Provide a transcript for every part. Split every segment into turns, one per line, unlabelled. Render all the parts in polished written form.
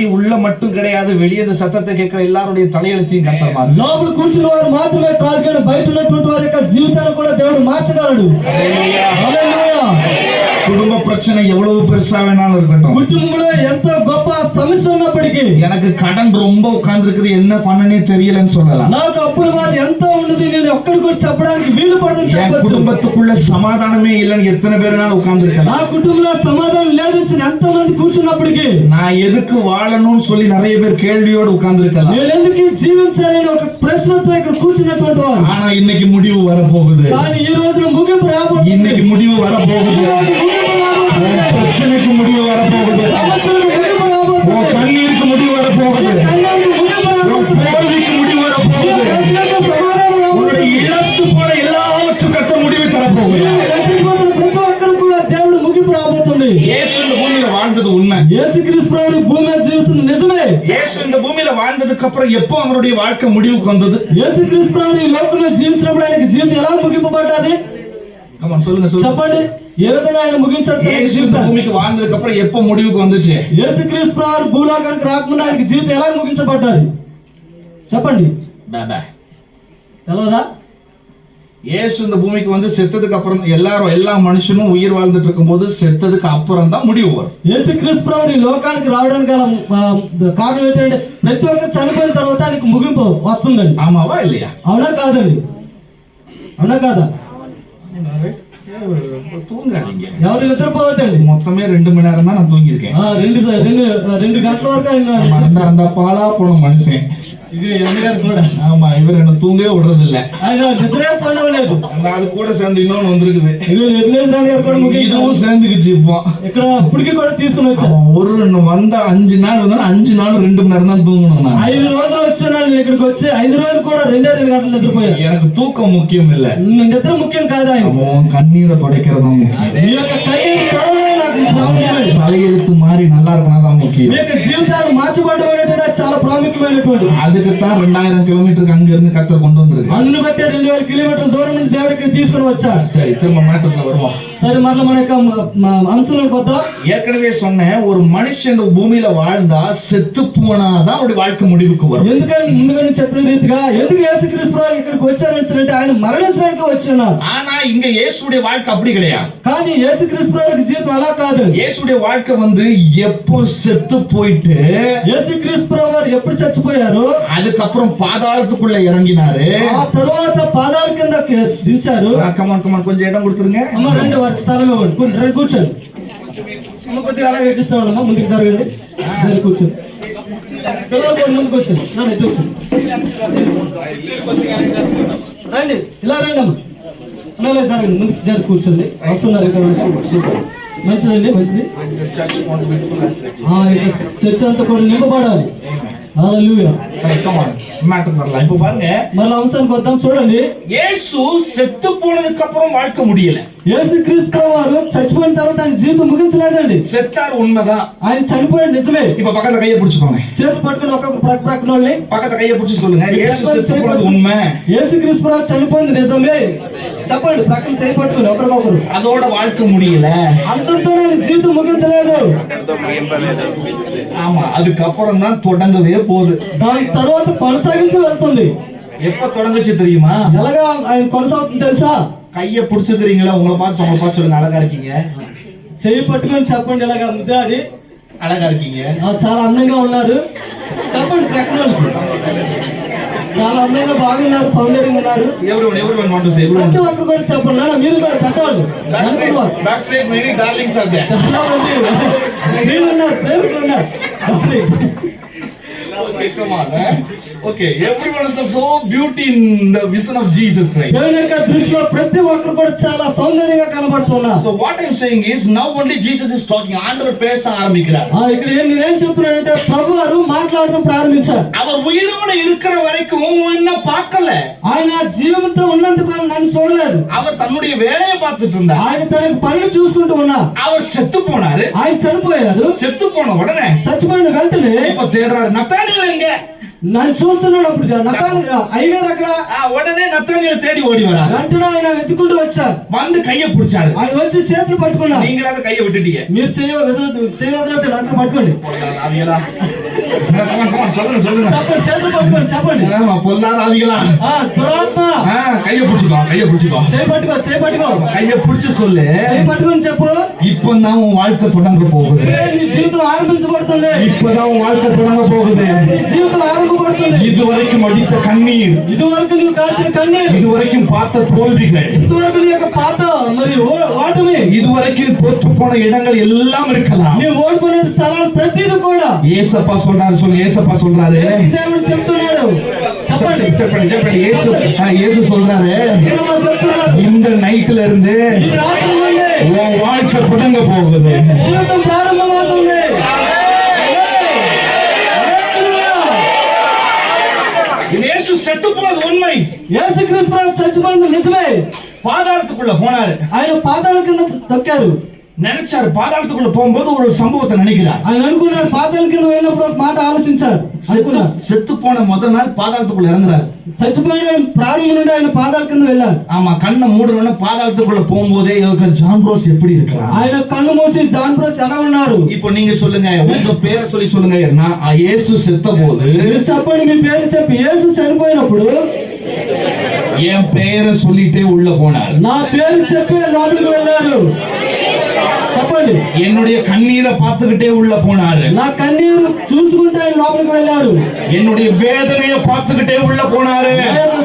உள்ள மட்டும் கிடையாது, வெளியே இந்த சத்தத்தை கேட்கிற எல்லாருடைய தலையெழுத்தையும் கர்த்தர் மாறும்.
లోపల కూర్చున్న వారు మాత్రమే కాదు కానీ బయట ఉన్నటువంటి వారి యొక్క జీవితాన్ని కూడా దేవుడు మార్చగలడు. హల్లెలూయా.
குடும்ப பிரச்சனை எவ்வளவு பெருசா வேணாலும் இருக்கட்டும்,
కుటుంబంలో ఎంతో గొప్ప సమస్య ఉన్నప్పటికీ
எனக்கு கடன் ரொம்ப உட்கார்ந்து இருக்குது, என்ன பண்ணனே தெரியலன்னு சொல்லலாம்.
నాకు అప్పుడు బాధ ఎంతో ఉన్నది, నేను ఒక్కడి కూడా చెప్పడానికి వీలు పడదని చెప్పొచ్చు.
குடும்பத்துக்குள்ள சமாதானமே இல்லைன்னு எத்தனை பேர்னால உட்கார்ந்து இருக்கலாம்.
నా కుటుంబంలో సమాధానం లేదని ఎంతో మంది కూర్చున్నప్పటికీ
நான் எதுக்கு வாழணும்னு சொல்லி நிறைய பேர் கேள்வியோடு உட்கார்ந்து இருக்கலாம்.
నేను ఎందుకు జీవించాలని ఒక ప్రశ్నతో ఇక్కడ కూర్చున్నటువంటి వారు.
ஆனா இன்னைக்கு முடிவு வரப்போகுது,
కానీ ఈ రోజున ముగింపు రాబోతుంది.
இன்னைக்கு முடிவு வரப்போகுது, பிரச்சனைக்கு முடிவு வரப்போகுது, கண்ணீருக்கு முடிவு வரப்போகுது, தோல்விக்கு முடிவு வரப்போகுது, இழந்து போன எல்லாவற்றும் கத்த முடிவு தரப்போகுது.
ప్రతి ఒక్కరు కూడా దేవుడు ముగింపు రాబోతుంది.
இயேசு இந்த பூமியில வாழ்ந்தது உண்மை.
యేసుక్రీస్తు ప్రభువు భూమి మీద జీవిస్తున్న నిజమే.
இயேசு இந்த பூமியில வாழ்ந்ததுக்கு அப்புறம் எப்போ அவருடைய வாழ்க்கை முடிவுக்கு வந்தது?
యేసుక్రీస్తు ప్రభువు ఈ లోకంలో జీవించినప్పుడు ఆయన జీవితం ఎలా ముగింపబడ్డది?
சொல்லுங்க
చెప్పండి. ఏ విధంగా ఆయన ముగించాడు?
భూమికి வாழ்ந்ததுக்கு அப்புறம் எப்போ முடிவுக்கு வந்துச்சு?
యేసుక్రీస్తు ప్రభువు భూలోకానికి రాకముందు ఆయన జీవితం ఎలా ముగించబడ్డది? చెప్పండి.
బాబా
తెలవదా?
இயேசு இந்த பூமிக்கு வந்து செத்ததுக்கு அப்புறம் எல்லா மனுஷனும் உயிர் வாழ்ந்துட்டு இருக்கும்போது செத்ததுக்கு அப்புறம் தான் முடிவு வரும்.
యేసుక్రీస్తు ప్రభువు ఈ లోకానికి రావడానికి గల కారణం ఏంటంటే ప్రతి ఒక్కరు చనిపోయిన తర్వాత ఆయనకు ముగింపు వస్తుందండి.
ஆமாவா இல்லையா?
అవునా కాదండి? అవునా కాదా?
தூங்காதீங்க.
ఎవరు నిద్రపోవద్దండి.
மொத்தமே 2 மணி நேரம் தான் நான் தூங்கியிருக்கேன்.
2 గంటల వరకు ఆయన
மறந்தா பாலா போன மனுஷன்.
இது எங்கగారు కూడా.
ஆமா, இவர் என்ன தூங்கவே விடுறது இல்ல.
ఆయన నిద్రే పడలేదు.
அது கூட சேர்ந்து இன்னொன்னு வந்திருக்குது.
ఎబ్నేజర్ గారు కూడా ముగించారు.
இதுவும் சேர்ந்துக்குச்சு. இப்போ
ఇక్కడ ఇప్పటికి కూడా తీసుకుని వచ్చారు.
ஒரு வந்த 5 நாள் வந்து 5 நாள் 2 மணி நேரம் தான் தூங்கணும். நான்
5 రోజులు వచ్చాను నేను ఇక్కడికి వచ్చి 5 రోజులు కూడా 2 గంటలు నిద్రపోయాను.
எனக்கு தூக்கம் முக்கியம் இல்ல,
నిద్ర ముఖ్యం కాదు. ఆయన
கண்ணீரை துடைக்கிறது முக்கியம்.
మీ యొక్క కన్నీరు తొడవడమే నాకు ప్రాముఖ్యమైనది.
தலையெழுத்து மாறி நல்லா இருக்கணும் தான் ముఖ్యం.
మీ యొక్క జీవితాలు మార్చబడడం అనేది చాలా ప్రాముఖ్యమైనటువంటి.
அதுக்கு தான் 2000 கிலோமீட்டருக்கு அங்க இருந்து கர்த்தர் கொண்டு வந்திருக்கு.
అందును బట్టే 2000 కిలోమీటర్ల దూరం నుండి దేవుడు ఇక్కడ తీసుకొని వచ్చాడు.
சரி, திரும்ப மேட்டர்ல வருவோம்.
సరే, మరల మన యొక్క అంశంలోకి వద్దాం.
ஏற்கனவே சொன்னேன், ஒரு மனுஷன் பூமியில வாழ்ந்தா செத்து போனாதான் அவருடைய வாழ்க்கை முடிவுக்கு வரும்.
ఎందుకంటే ముందుగా నేను చెప్పిన రీతిగా ఎందుకు యేసుక్రీస్తు ప్రభువు ఇక్కడికి వచ్చారంటే ఆయన మరణించడానికి వచ్చి ఉన్నారు.
ஆனா இங்க இயேசுடைய வாழ்க்கை அப்படி கிடையாது.
కానీ యేసుక్రీస్తు ప్రభువు జీవితం అలా కాదు.
இயேசுடைய வாழ்க்கை வந்து எப்போ செத்து போயிட்டு
యేసుక్రీస్తు ప్రభువు ఎప్పుడు చచ్చిపోయారు,
அதுக்கப்புறம் பாதாளத்துக்குள்ள இறங்கினாரு,
ఆ తరువాత పాదాల కింద దించారు.
కమాన్ కొంచెం ఇடம் கொடுத்துருங்க.
అమ్మ రెండు వారికి స్థలం ఇవ్వండి. కూర్చోండి. అమ్మ కొద్దిగా అలాగే ఇచ్చిస్తామమ్మా, ముందుకు జరగండి. జరి కూర్చోండి. పిల్లలు కూడా ముందుకు వచ్చండి. ఎట్లా వచ్చండి, రండి. ఇలా రండి అమ్మ. అలా జరగండి, ముందుకు జరి కూర్చోండి. వస్తున్నారు ఇక్కడ. మంచిదండి, మంచిది. చర్చ అంతా కూడా నింపబడాలి. హల్లెలూయా.
மேட்டர் வரலாம். இப்ப பாருங்க,
మళ్ళీ అంశానికి వద్దాం. చూడండి,
இயேசு செத்து போனதுக்கு அப்புறம் வாழ்க்கை முடியல.
యేసుక్రీస్తు వారు చచ్చిపోయిన తర్వాత ఆయన జీవితం ముగించలేదండి.
செத்தார் உண்மைதான்,
ఆయన చనిపోయాడు నిజమే.
இப்ப பக்கத்துல கையை பிடிச்சுக்கோங்க.
చేతులు పట్టుకుని ఒక్కొక్క ప్రక్కన వాళ్ళని
பக்கத்துல கையை பிடிச்சு சொல்லுங்க, இயேசு செத்து போனது உண்மை,
యేసుక్రీస్తు ప్రభు చనిపోయింది నిజమే. చెప్పండి, ప్రక్కన చేయి పట్టుకుని ఒకరికొకరు.
அதோட வாழ்க்கை முடியல.
అంతటితో ఆయన జీవితం ముగించలేదు.
ஆமா, அதுக்கப்புறம் தான் தொடங்கவே போகுது.
దాని తర్వాత కొనసాగించి వెళ్తుంది.
எப்ப தொடங்குச்சு தெரியுமா?
ఎలాగా ఆయన కొనసాగుతుంది తెలుసా?
கைய பிடிச்சுக்கிறீங்களா? உங்களை பார்த்து சொல்லுங்க, அழகா இருக்கீங்க.
చేయి పట్టుకొని చెప్పండి, ఇలాగా ముద్దాడి
అழகா இருக்கீங்க,
చాలా అందంగా ఉన్నారు. చెప్పండి ప్రక్కన వాళ్ళకి, చాలా అందంగా బాగున్నారు, సౌందర్యంగా ఉన్నారు.
everyone want to say, everyone.
ప్రతి ఒక్కరు కూడా చెప్పండి. నాన్న మీరు కూడా పెద్దవాళ్ళు,
back side many darlings are there.
చాలా మంది స్త్రీలు ఉన్నారు, ప్రేమికులు ఉన్నారు.
Okay, come on. Okay, everyone is so beauty in the vision of Jesus Christ.
దేవుని యొక్క దృష్టిలో ప్రతి ఒక్కరు కూడా చాలా సౌందర్యంగా కనబడుతున్నారు.
So what I'm saying is, now only Jesus is talking. ஆண்டவர் பேச ஆரம்பிக்கிறார்.
ఇక్కడ నేనేం చెప్తున్నానంటే ప్రభువారు మాట్లాడడం ప్రారంభించారు.
அவர் உயிரோட இருக்கிற வரைக்கும் என்ன பார்க்கல.
ఆయన జీవంతో ఉన్నంత కాలం నన్ను చూడలేదు.
அவர் தன்னுடைய வேலையை பார்த்துட்டு இருந்தார்.
ఆయన తన పనిని చూసుకుంటూ ఉన్నారు.
அவர் செத்து போனாரு.
ఆయన చనిపోయారు.
செத்து போன உடனே
చచ్చిపోయిన వెంటనే
இப்ப தேடுறாரு, நத்தானியேல் எங்க?
నన్ను చూస్తున్నాడు. అప్పుడు అయ్యగారు అక్కడ.
உடனே நத்தானியேல் தேடி ஓடி வராரு.
వెంటనే ఆయన వెతుకుంటూ వచ్చారు.
வந்து கையை பிடிச்சாரு.
ఆయన వచ్చి చేతులు పట్టుకున్నారు.
நீங்களாவது கையை விட்டுட்டீங்க.
మీరు చేయవద్దు, అక్కడ పట్టుకోండి.
சொல்லுங்க சொல்லுங்க.
చెప్పండి, చేతులు పట్టుకోండి చెప్పండి.
ஆமா, பொல்லாத ஆவிகளா,
దురాత్మ
கைய பிடிச்சுக்கோ, கைய பிடிச்சுக்கோ,
చేయి పట్టుకో, చేయి పట్టుకో,
கைய பிடிச்சு சொல்லு.
చేయి పట్టుకొని చెప్పు.
இப்பதான் உன் வாழ்க்கை தொடங்க போகுது.
నీ జీవితం ఆరంభించబడుతుంది.
இப்பதான் உன் வாழ்க்கை தொடங்க போகுது.
నీ జీవితం ఆరంభపడుతుంది.
இதுவரைக்கும் அடித்த கண்ணீர்,
ఇదివరకు నీవు కాల్చిన కన్నీరు,
இதுவரைக்கும் பார்த்த தோல்விகள்,
ఇదివరకు నీ యొక్క పాత మరి ఓటమి,
இதுவரைக்கும் தோற்று போன இடங்கள் எல்லாம் இருக்கலாம்.
నీ ఓడిపోయిన స్థలాలు ప్రతిదీ కూడా
ஏசப்பா சொல்றாரு, சொல்லு. ஏசப்பா சொல்றாரு,
దేవుడు చెప్తున్నాడు. చెప్పండి
చెప్పండి చెప్పండి. இயேசு சொல்றாரு,
చెప్తున్నారు.
இந்த நைட்ல இருந்து
ఈ రాత్రి నుండి
உன் வாழ்க்கை தொடங்க போகுது.
జీవితం ప్రారంభమవుతుంది.
இயேசு செத்து போனது உண்மை.
యేసుక్రీస్తు ప్రభు చచ్చిపోయింది నిజమే.
பாதாளத்துக்குள்ள போனாரு.
ఆయన పాతాళం కింద తొక్కారు.
நினைச்சாரு, பாதாளத்துக்குள்ள போகும்போது ஒரு சம்பவத்தை நினைக்கிறார்.
ఆయన అనుకున్నారు, పాతాళం కింద వెళ్ళినప్పుడు ఒక మాట ఆలోచించారు. అనుకున్నారు,
செத்து போன முதல் நாள் பாதாளத்துக்குள்ள இறங்குறாரு.
చచ్చిపోయిన ప్రారంభం నుండి ఆయన పాదాల కింద వెళ్ళారు.
ஆமா, கண்ணை மூடணும்னா பாதாளத்துக்குள்ள போகும்போதே ஜான் ரோஸ் எப்படி இருக்கிறார்?
ఆయన కన్ను మూసి జాన్ బ్రోస్ ఎలా ఉన్నారు?
இப்போ நீங்க சொல்லுங்க, உங்க பேரை சொல்லி சொல்லுங்க. நான் இயேசு செத்த போது,
మీరు చెప్పండి, మీ పేరు చెప్పి. యేసు చనిపోయినప్పుడు
என் பெயரை சொல்லிட்டே உள்ள போனார்.
నా పేరు చెప్పి లోపలికి వెళ్ళారు. చెప్పండి.
என்னுடைய கண்ணீரை பார்த்துக்கிட்டே உள்ள போனாரு.
నా కన్నీరు చూసుకుంటే ఆయన లోపలికి వెళ్ళారు.
என்னுடைய வேதனையை பார்த்துக்கிட்டே உள்ள போனாரு.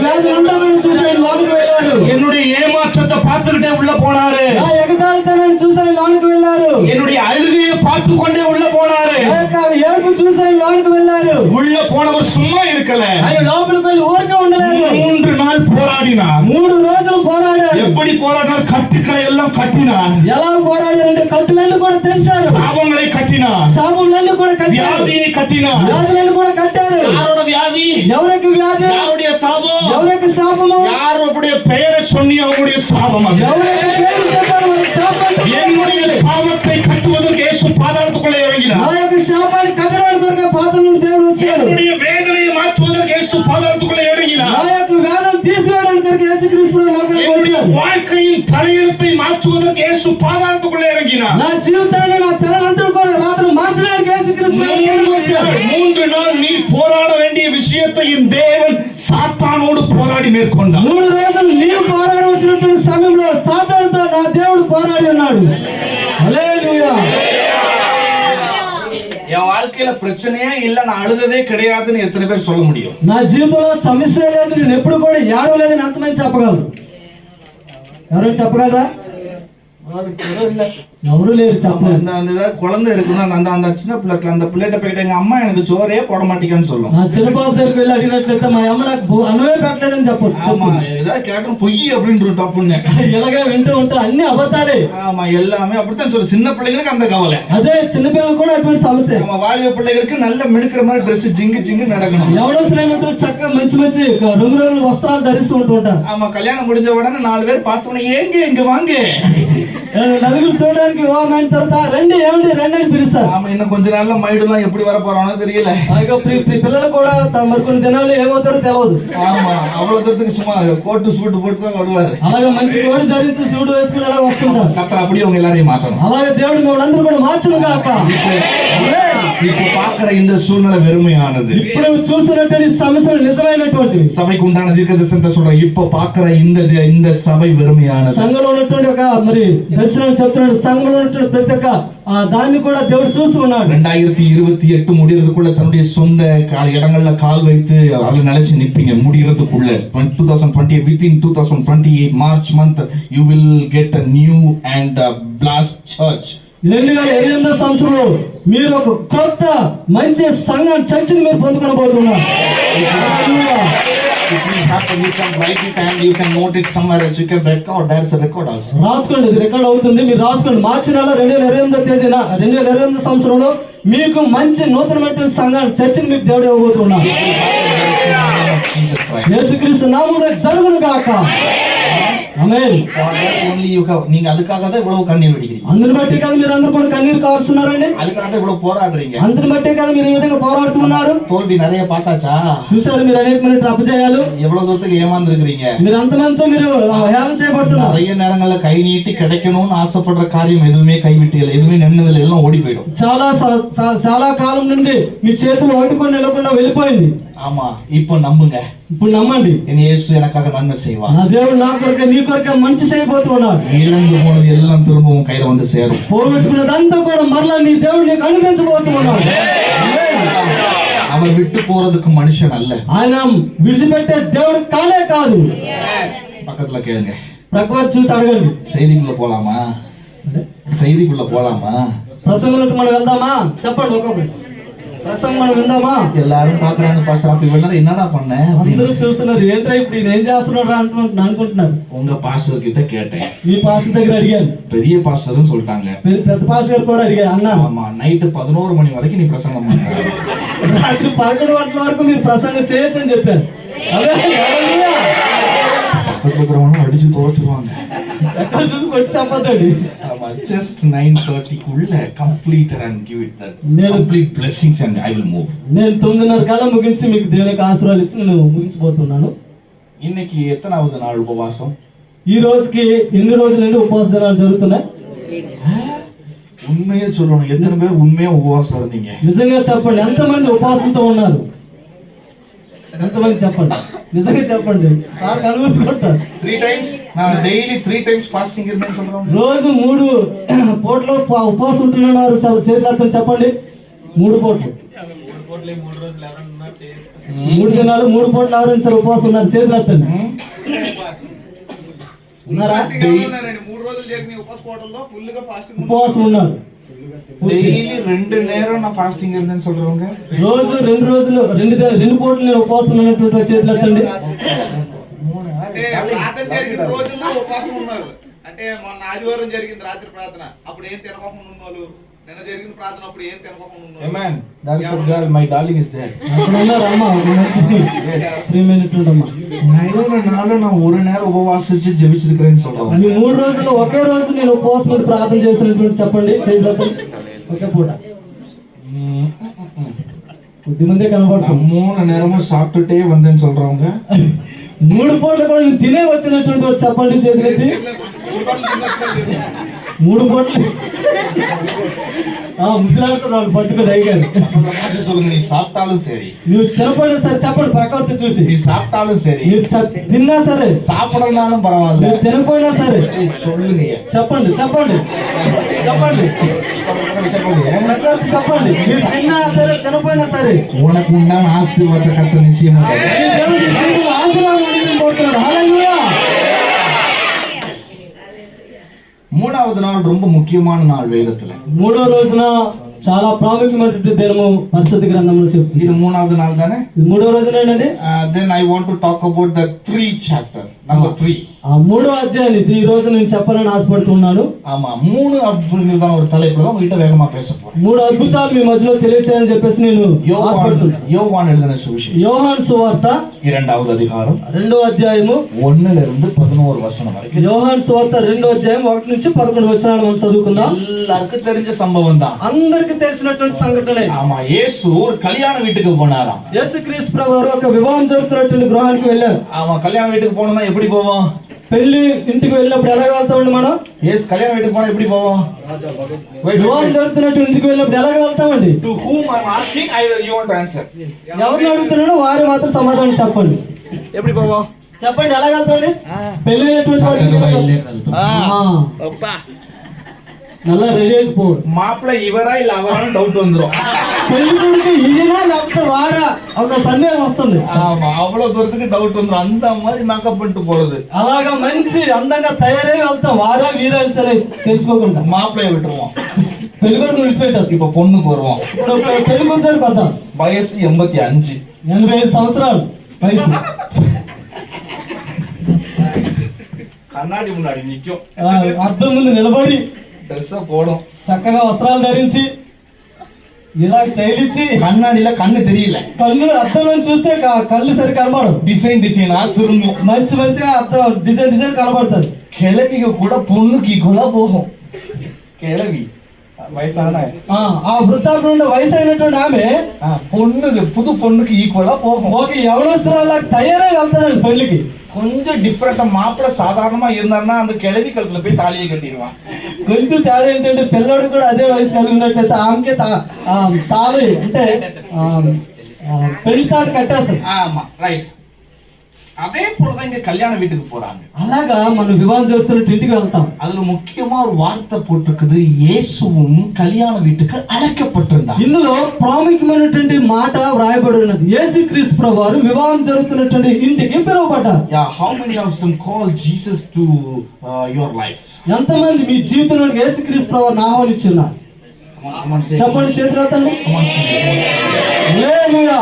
వేదనందరూ చూసి ఆయన లోపలికి వెళ్ళారు.
என்னுடைய ஏமாற்றத்தை பார்த்துக்கிட்டே உள்ள போனாரு.
నా ఎగతాళితనాన్ని చూసి ఆయన లోపలికి వెళ్ళారు.
என்னுடைய அழுகையை பார்த்து கொண்டே உள்ள போனாரு.
నా యొక్క ఏడుపు చూసి ఆయన లోపలికి వెళ్ళారు.
உள்ள போனவர் சும்மா இருக்கல.
ఆయన లోపలికి వెళ్ళి ఊరికే ఉండలేదు.
3 நாள் போராடினார்.
3 రోజులు పోరాడారు.
எப்படி போராடினார்? கட்டுக்களை எல்லாம் கட்டினார்.
ఎలా పోరాడారంటే కట్టులన్నీ కూడా తెంచారు.
சாபங்களை கட்டினார்.
శాపములన్నీ కూడా కట్టారు.
வியாதியை கட்டினார்.
వ్యాధులను కూడా కట్టారు.
யாரோட வியாதி?
ఎవరికి వ్యాధి?
யாருடைய சாபம்?
ఎవరికి శాపము?
யாருடைய பெயரை சொன்னி அவங்களுடைய சாபம் அது.
ఎవరికి పేరు చెప్పారు వారికి శాపం.
என்னுடைய சாபத்தை கட்டுவதற்கு இயேசு பாதாளத்துக்குள்ளே
నా
இறங்கினார்.
యొక్క శాపాన్ని కట్టడానికి కొరకు పాతాళం నుండి దేవుడు వచ్చాడు.
என்னுடைய வேதனையை மாற்றுவதற்கு இயேசு பாதாளத்துக்குள்ளே
నా
இறங்கினார்.
యొక్క వేదన తీసివేయడానికి కొరకు యేసుక్రీస్తు ప్రభు లోకానికి
என்னுடைய
వచ్చాడు.
வாழ்க்கையின் தலையெழுத்தை மாற்றுவதற்கு இயேசு பாதாளத்துக்குள்ளே இறங்கினார்.
నా జీవితాన్ని, నా తలంతా కూడా రాత్రి మార్చడానికి యేసుక్రీస్తు ప్రభు లోకానికి వచ్చాడు.
3 நாள் நீ போராட வேண்டிய விஷயத்தை என் தேவன் சாத்தானோடு போராடி மேற்கொண்டார்.
3 రోజులు నీవు పోరాడవలసినటువంటి సమయంలో సాతానుతో నా దేవుడు పోరాడి ఉన్నాడు. హల్లెలూయా.
என் வாழ்க்கையில பிரச்சனையே இல்ல, நான் அழுததே கிடையாதுன்னு எத்தனை பேர் சொல்ல முடியும்?
నా జీవితంలో సమస్య లేదు, నేను ఎప్పుడు కూడా ఏడవలేదని ఎంతమంది చెప్పగలరు? ఎవరైనా చెప్పగలరా? ఎవరు లేరు చెప్పలేదు.
அந்த குழந்தை இருக்குன்னா அந்த சின்ன பிள்ளைக்கு அந்த பிள்ளைகிட்ட போயிட்டு எங்க அம்மா எனக்கு சோறே போட மாட்டேங்கன்னு சொல்லும்.
ఆ చిన్న బాబు దగ్గరికి వెళ్ళి అడిగినట్లయితే మా అమ్మ నాకు అన్నమే పెట్టలేదని చెప్పొచ్చు.
ஆமா, ஏதாவது கேட்டோம் பொய் அப்படின்னு டப்புன்னு.
ఇలాగే వింటూ ఉంటా, అన్ని అబద్ధాలే.
ஆமா, எல்லாமே அப்படித்தான் சொல்லும். சின்ன பிள்ளைங்களுக்கு அந்த கவலை.
అదే చిన్నపిల్లలు కూడా అటువంటి సమస్య.
நம்ம வாலிப பிள்ளைகளுக்கு நல்ல மினுக்கிற மாதிரி ட்ரெஸ் ஜிங்கு நடக்கணும்.
ఎవరొస్తున్నట్టు చక్కగా మంచి మంచి రంగురంగుల వస్త్రాలు ధరిస్తూ ఉంటూ ఉంటారు.
ஆமா, கல்யாணம் முடிஞ்ச உடனே 4 பேர் பார்த்தோன்னே ஏங்க இங்க வாங்க,
నలుగురు చూడడానికి వివాహం అయిన తర్వాత రండి ఏమండి రండి అని పిలుస్తారు.
ஆமா, இன்னும் கொஞ்ச நாள்ல மைடுலாம் எப்படி வர போறானோ தெரியல.
పిల్లలు కూడా మరి కొన్ని దినాలు ఏమవుతారో తెలియదు.
ஆமா, அவ்வளவு தூரத்துக்கு சும்மா கோட்டு சூட்டு போட்டு தான் வருவாரு.
అలాగే మంచి కోడి ధరించి సూడు వేసుకుని అలా వస్తుంటారు.
கத்தர் அப்படியே அவங்க எல்லாரையும் மாற்றணும்.
అలాగే దేవుడు మిమ్మల్ని కూడా మార్చును గాక.
இப்போ பார்க்கிற இந்த சூழ்நிலை வெறுமையானது.
ఇప్పుడు చూసినటువంటి సమస్యలు నిజమైనటువంటివి.
சபைக்கு உண்டான தீர்க்கதரிசனத்தை சொல்றேன். இப்போ பார்க்கிற இந்த சபை வெறுமையானது.
సంఘంలో ఉన్నటువంటి ఒక మరి దర్శనం చెప్తున్నాడు. సంఘంలో ఉన్నటువంటి ప్రతి ఒక్క దాన్ని కూడా దేవుడు చూస్తూ ఉన్నాడు.
2028 முடியறதுக்குள்ள தன்னுடைய சொந்த இடங்கள்ல கால் வைத்து அதுல நிலைச்சு நிப்பீங்க. முடியறதுக்குள்ள 2020 within 2028 March month you will get a new and blast church.
2028 సంవత్సరంలో మీరు ఒక కొత్త మంచి సంఘం చర్చిని మీరు పొందుకోబోతున్నారు.
You can write it and you can note it somewhere else. You can record. There's a record also.
రాసుకోండి, ఇది రికార్డ్ అవుతుంది. మీరు రాసుకోండి. మార్చి నెల 2028 తేదీన 2028 సంవత్సరంలో మీకు మంచి నూతనమైన సంఘాన్ని చర్చిని మీకు దేవుడు ఇవ్వబోతున్నాడు. యేసుక్రీస్తు నామములో జరుగును గాక. ఆమేన్.
only you have நீங்க அதுக்காக தான் இவ்வளவு கண்ணீர் வடிக்கிறீங்க.
అందుని బట్టే కదా మీరు అందరూ కూడా కన్నీరు కారుస్తున్నారండి.
அதுக்காக இவ்வளவு போராடுறீங்க.
అందుని బట్టే కదా మీరు ఈ విధంగా పోరాడుతున్నారు.
தோல்வி நிறைய பார்த்தாச்சா?
చూసారు మీరు అనేక మంది అపజయాలు.
எவ்வளவு தூரத்துக்கு ஏமாந்துருக்கீங்க.
మీరు అంతమందితో మీరు హేళన చేయబడుతున్నారు.
நிறைய நேரங்கள்ல கை நீட்டி கிடைக்கணும்னு ஆசைப்படுற காரியம் எதுவுமே கைவிட்டீங்க, எதுவுமே நின்னதுல எல்லாம் ஓடி போயிடும்.
చాలా కాలం నుండి మీ చేతులు ఓటుకొని నిలకుండా వెళ్ళిపోయింది.
ஆமா, இப்போ நம்புங்க.
ఇప్పుడు నమ్మండి,
என் இயேசு எனக்காக நன்மை செய்வார்.
నా దేవుడు నా కొరకే నీ కొరకే మంచి చేయబోతున్నాడు.
இழந்து போனது எல்லாம் திரும்ப உன் கையில வந்து சேரும்.
పోగొట్టుకున్నదంతా కూడా మరలా నీ దేవుడు నీకు అనుగ్రహించబోతున్నాడు.
அவர் விட்டு போறதுக்கு மனுஷன் அல்ல.
ఆయన విడిచిపెట్టే దేవుడు కానే కాదు.
பக்கத்துல கேளுங்க,
ప్రక్కవారు చూసి అడగండి.
செய்திக்குள்ள போலாமா? செய்திக்குள்ள போலாமா?
ప్రసంగంలోకి మనం వెళ్దామా? చెప్పండి ఒక్కొక్కటి. ప్రసంగం మనం విందామా?
எல்லாரும் பாக்குறாங்க, பாஸ்டர் அப்ப இவ்வளவு என்னடா பண்ண?
అందరూ చూస్తున్నారు, ఏంట్రా ఇప్పుడు ఈయన ఏం చేస్తున్నాడు అనుకుంటున్నారు.
உங்க பாஸ்டர் கிட்ட கேட்டேன்,
మీ పాస్టర్ దగ్గర అడిగాను.
பெரிய பாஸ்டர்னு சொல்லிட்டாங்க.
పెద్ద పాస్టర్ గారు కూడా అడిగారు, అన్న
ஆமா நைட்டு 11 மணி வரைக்கும் நீ பிரசங்கம் பண்ற,
రాత్రి 11 గంటల వరకు మీరు ప్రసంగం చేయొచ్చు అని చెప్పారు.
பக்கத்துல இருக்கிறவங்க அடிச்சு துவச்சிருவாங்க.
ఎక్కడ చూసి కొట్టి చంపతాడు.
ஆமா, just 9:30 complete and give it that complete blessings and I will move.
నేను 9:30 కల్లా ముగించి మీకు దేవునికి ఆశీర్వాదాలు ఇచ్చి నేను ముగించబోతున్నాను.
இன்னைக்கு எத்தனாவது நாள் உபவாசம்?
ఈ రోజుకి ఎన్ని రోజుల నుండి ఉపవాస దినాలు జరుగుతున్నాయి?
உண்மையே சொல்லணும், எத்தனை பேர் உண்மையா உபவாசம் இருந்தீங்க?
నిజంగా చెప్పండి, ఎంతమంది ఉపవాసంతో ఉన్నారు? ఎంతమంది చెప్పండి, నిజంగా చెప్పండి. సార్ కనుగొంటారు.
3 times நான் డైలీ 3 times ఫాస్టింగ్ இருந்தேன்னு சொல்றோம்.
రోజు 3 పూటలు ఉపవాసం ఉంటున్నారు. చాలా చేతులు ఎత్తండి చెప్పండి. 3 పూటలు 3 దినాలు 3 పూటలు ఎవరైనా సరే ఉపవాసం ఉన్నారు? చేతులు ఎత్తండి. ఉన్నారా? ఉపవాసం ఉన్నారు.
డైలీ 2 நேரம் நான் ஃபாஸ்டிங் இருந்தேன்னு சொல்றவங்க,
రోజు 2 రోజులు 2 పూటలు నేను ఉపవాసం ఉన్నటువంటి చేతులు ఎత్తండి.
అంటే ప్రార్థన జరిగిన రోజుల్లో ఉపవాసం ఉన్నారు. అంటే మొన్న ఆదివారం జరిగింది రాత్రి ప్రార్థన, అప్పుడు ఏం తినకోకుండా ఉన్నవాళ్ళు, నిన్న జరిగిన ప్రార్థన అప్పుడు ఏం తినకోకుండా ఉన్నవాళ్ళు.
amen, that is a girl, my darling is there.
అక్కడ ఉన్నారు అమ్మ, ఒక మంచి ప్రియమైనటువంటి అమ్మ.
3 நாள் நான் ஒரு நேரம் உபவாசிச்சு ஜெபிச்சிருக்கிறேன்னு சொல்றோம்.
ఈ 3 రోజులు ఒకే రోజు నేను ఉపవాసం ఉండి ప్రార్థన చేసినటువంటి చెప్పండి చేతులు ఎత్తండి. ఒకే పూట కొద్దిమందే కనబడుతుంది.
3 நேரமும் சாப்பிட்டுட்டே வந்தேன்னு சொல்றவங்க,
3 పూటలు కూడా నేను తినే వచ్చినటువంటి వారు చెప్పండి చేతులు ఎత్తి. 3 పూటలు ముద్దులాడుతున్నారు పట్టుకుని అయ్యారు.
சொல்லுங்க, நீ சாப்பிட்டாலும் சரி,
నువ్వు తినపోయినా సరే చెప్పండి, ప్రకృతి చూసి
நீ சாப்பிட்டாலும் சரி,
మీరు తిన్నా సరే,
சாப்பிடலனாலும் பரவாயில்ல,
మీరు తినపోయినా సరే
சொல்லுங்க,
చెప్పండి చెప్పండి చెప్పండి ప్రకృతి చెప్పండి. మీరు తిన్నా సరే తినపోయినా సరే
உனக்கு உண்டான ஆசீர்வாதத்தை கர்த்தர் நிச்சயமா
ఈ దేవుడు నీ జీవితంలో ఆశీర్వాదం అందించబోతున్నాడు. హల్లెలూయా.
3வது நாள் ரொம்ப முக்கியமான நாள் வேதத்துல.
3వ రోజున చాలా ప్రాముఖ్యమైనటువంటి దినము పరిశుద్ధ గ్రంథంలో చెప్తుంది.
இது 3வது நாள் தானே?
ఇది 3వ రోజునేనండి.
Then I want to talk about the 3 chapter, number 3.
ఆ 3వ అధ్యాయం ఇది ఈ రోజు నేను చెప్పాలని ఆశపడుతున్నాను.
ஆமா, 3 அப்படிங்கறதான ஒரு தலைப்புல தான் உங்ககிட்ட வேகமா பேச போறேன்.
3 అద్భుతాలు మీ మధ్యలో తెలియచేయాలని చెప్పేసి నేను ఆశపడుతున్నాను.
யோவான் எழுதின சுவிசேஷம்,
యోహాను సువార్త
2வது அதிகாரம்
2వ అధ్యాయము
1 இருந்து 11 வசனம் வரைக்கும்.
యోహాను సువార్త 2వ అధ్యాయం 1 నుంచి 11 వచనాలు మనం చదువుకుందాం.
எல்லாருக்கும் தெரிஞ்ச சம்பவம் தான்,
అందరికీ తెలిసినటువంటి సంఘటనే.
ஆமா, இயேசு ஒரு கல்யாண வீட்டுக்கு போனாராம்.
యేసుక్రీస్తు ప్రభువారు ఒక వివాహం జరుగుతున్నటువంటి గృహానికి వెళ్ళారు.
ஆமா, கல்யாண வீட்டுக்கு போனோம்னா எப்படி போவோம்?
పెళ్లి ఇంటికి వెళ్ళినప్పుడు ఎలా వెళ్తామండి మనం?
இயேசு கல்யாண வீட்டுக்கு போனா எப்படி போவோம்?
వివాహం జరుగుతున్నటువంటి ఇంటికి వెళ్ళినప్పుడు ఎలా వెళ్తామండి?
To whom I am asking, you want to answer.
ఎవరిని అడుగుతున్నాడో వారు మాత్రం సమాధానం చెప్పండి.
எப்படி போவோம்?
చెప్పండి ఎలా వెళ్తామండి? పెళ్లి అయినటువంటి நல்லா రెడీ అయిపో.
மாப்பிள்ளை இவரா இல்ல அவரான்னு டவுட் வந்துரும்.
పెళ్లి కొడుకు ఈయనా లేకపోతే వారా ఒక సందేహం వస్తుంది.
ஆமா, அவ்வளவு தூரத்துக்கு டவுட் வந்துரும். அந்த மாதிரி மேக்கப் பண்ணிட்டு போறது.
అలాగా మంచి అందంగా తయారై వెళ్తాం, వారా వీరా సరే తెలుసుకోకుండా
மாப்பிள்ளைய விட்டுருவோம்.
పెళ్లి కొడుకు విడిచిపెట్టారు.
இப்ப பொண்ணுக்கு வருவோம்.
ఇప్పుడు పెళ్లి కొడుకు దగ్గరికి వద్దాం.
வயசு 85,
85 సంవత్సరాలు వయసు.
கண்ணாடி முன்னாடி நிக்கும்,
అద్దం ముందు నిలబడి
ட்ரெஸ் போடும்,
చక్కగా వస్త్రాలు ధరించి ఇలా తైలిచ్చి
கண்ணாடியில கண்ணு தெரியல,
కళ్ళు అద్దంలో చూస్తే కళ్ళు సరి కనబడవు.
டிசைனா திரும்பும்.
మంచిగా అద్దం డిజైన్ కనబడుతుంది.
கிழவிக்கு கூட பொண்ணுக்கு கூட போகும். கிழவி வயசான
ఆ వృద్ధాప్యం నుండి వయసు అయినటువంటి ఆమె
பொண்ணுக்கு புது பொண்ணுக்கு ஈக்குவலா போகும்.
ఒక యవనస్తురాలా తయారై వెళ్తానండి పెళ్లికి.
கொஞ்சம் டிஃபரெண்டா மாப்பிள்ள சாதாரணமா இருந்தாருன்னா அந்த கிழவி கழுத்துல போய் தாலியை கட்டிடுவான்.
కొంచెం తేడా ఏంటంటే పిల్లడు కూడా అదే వయసు కలిగి ఉన్నట్లయితే ఆమెకి తాళి అంటే పెళ్లి తాడు కట్టేస్తారు.
ஆமா ரைட். அதே போலதான் இங்க கல்யாண வீட்டுக்கு போறாங்க.
అలాగా మనం వివాహం జరుగుతున్న ఇంటికి వెళ్తాం.
அதுல முக்கியமா ஒரு வார்த்தை போட்டிருக்குது, இயேசுவும் கல்யாణ வீட்டுக்கு அழைக்கப்பட்டிருந்தார்.
ఇందులో ప్రాముఖ్యమైనటువంటి మాట వ్రాయబడి ఉన్నది, యేసుక్రీస్తు ప్రభువారు వివాహం జరుగుతున్నటువంటి ఇంటికి పిలువబడ్డారు.
Yeah, how many of them call Jesus to your life?
ఎంతమంది మీ జీవితంలోకి యేసుక్రీస్తు ప్రభువారిని ఆహ్వానించున్నారు? చెప్పండి, చేతులు ఎత్తండి. హల్లెలూయా.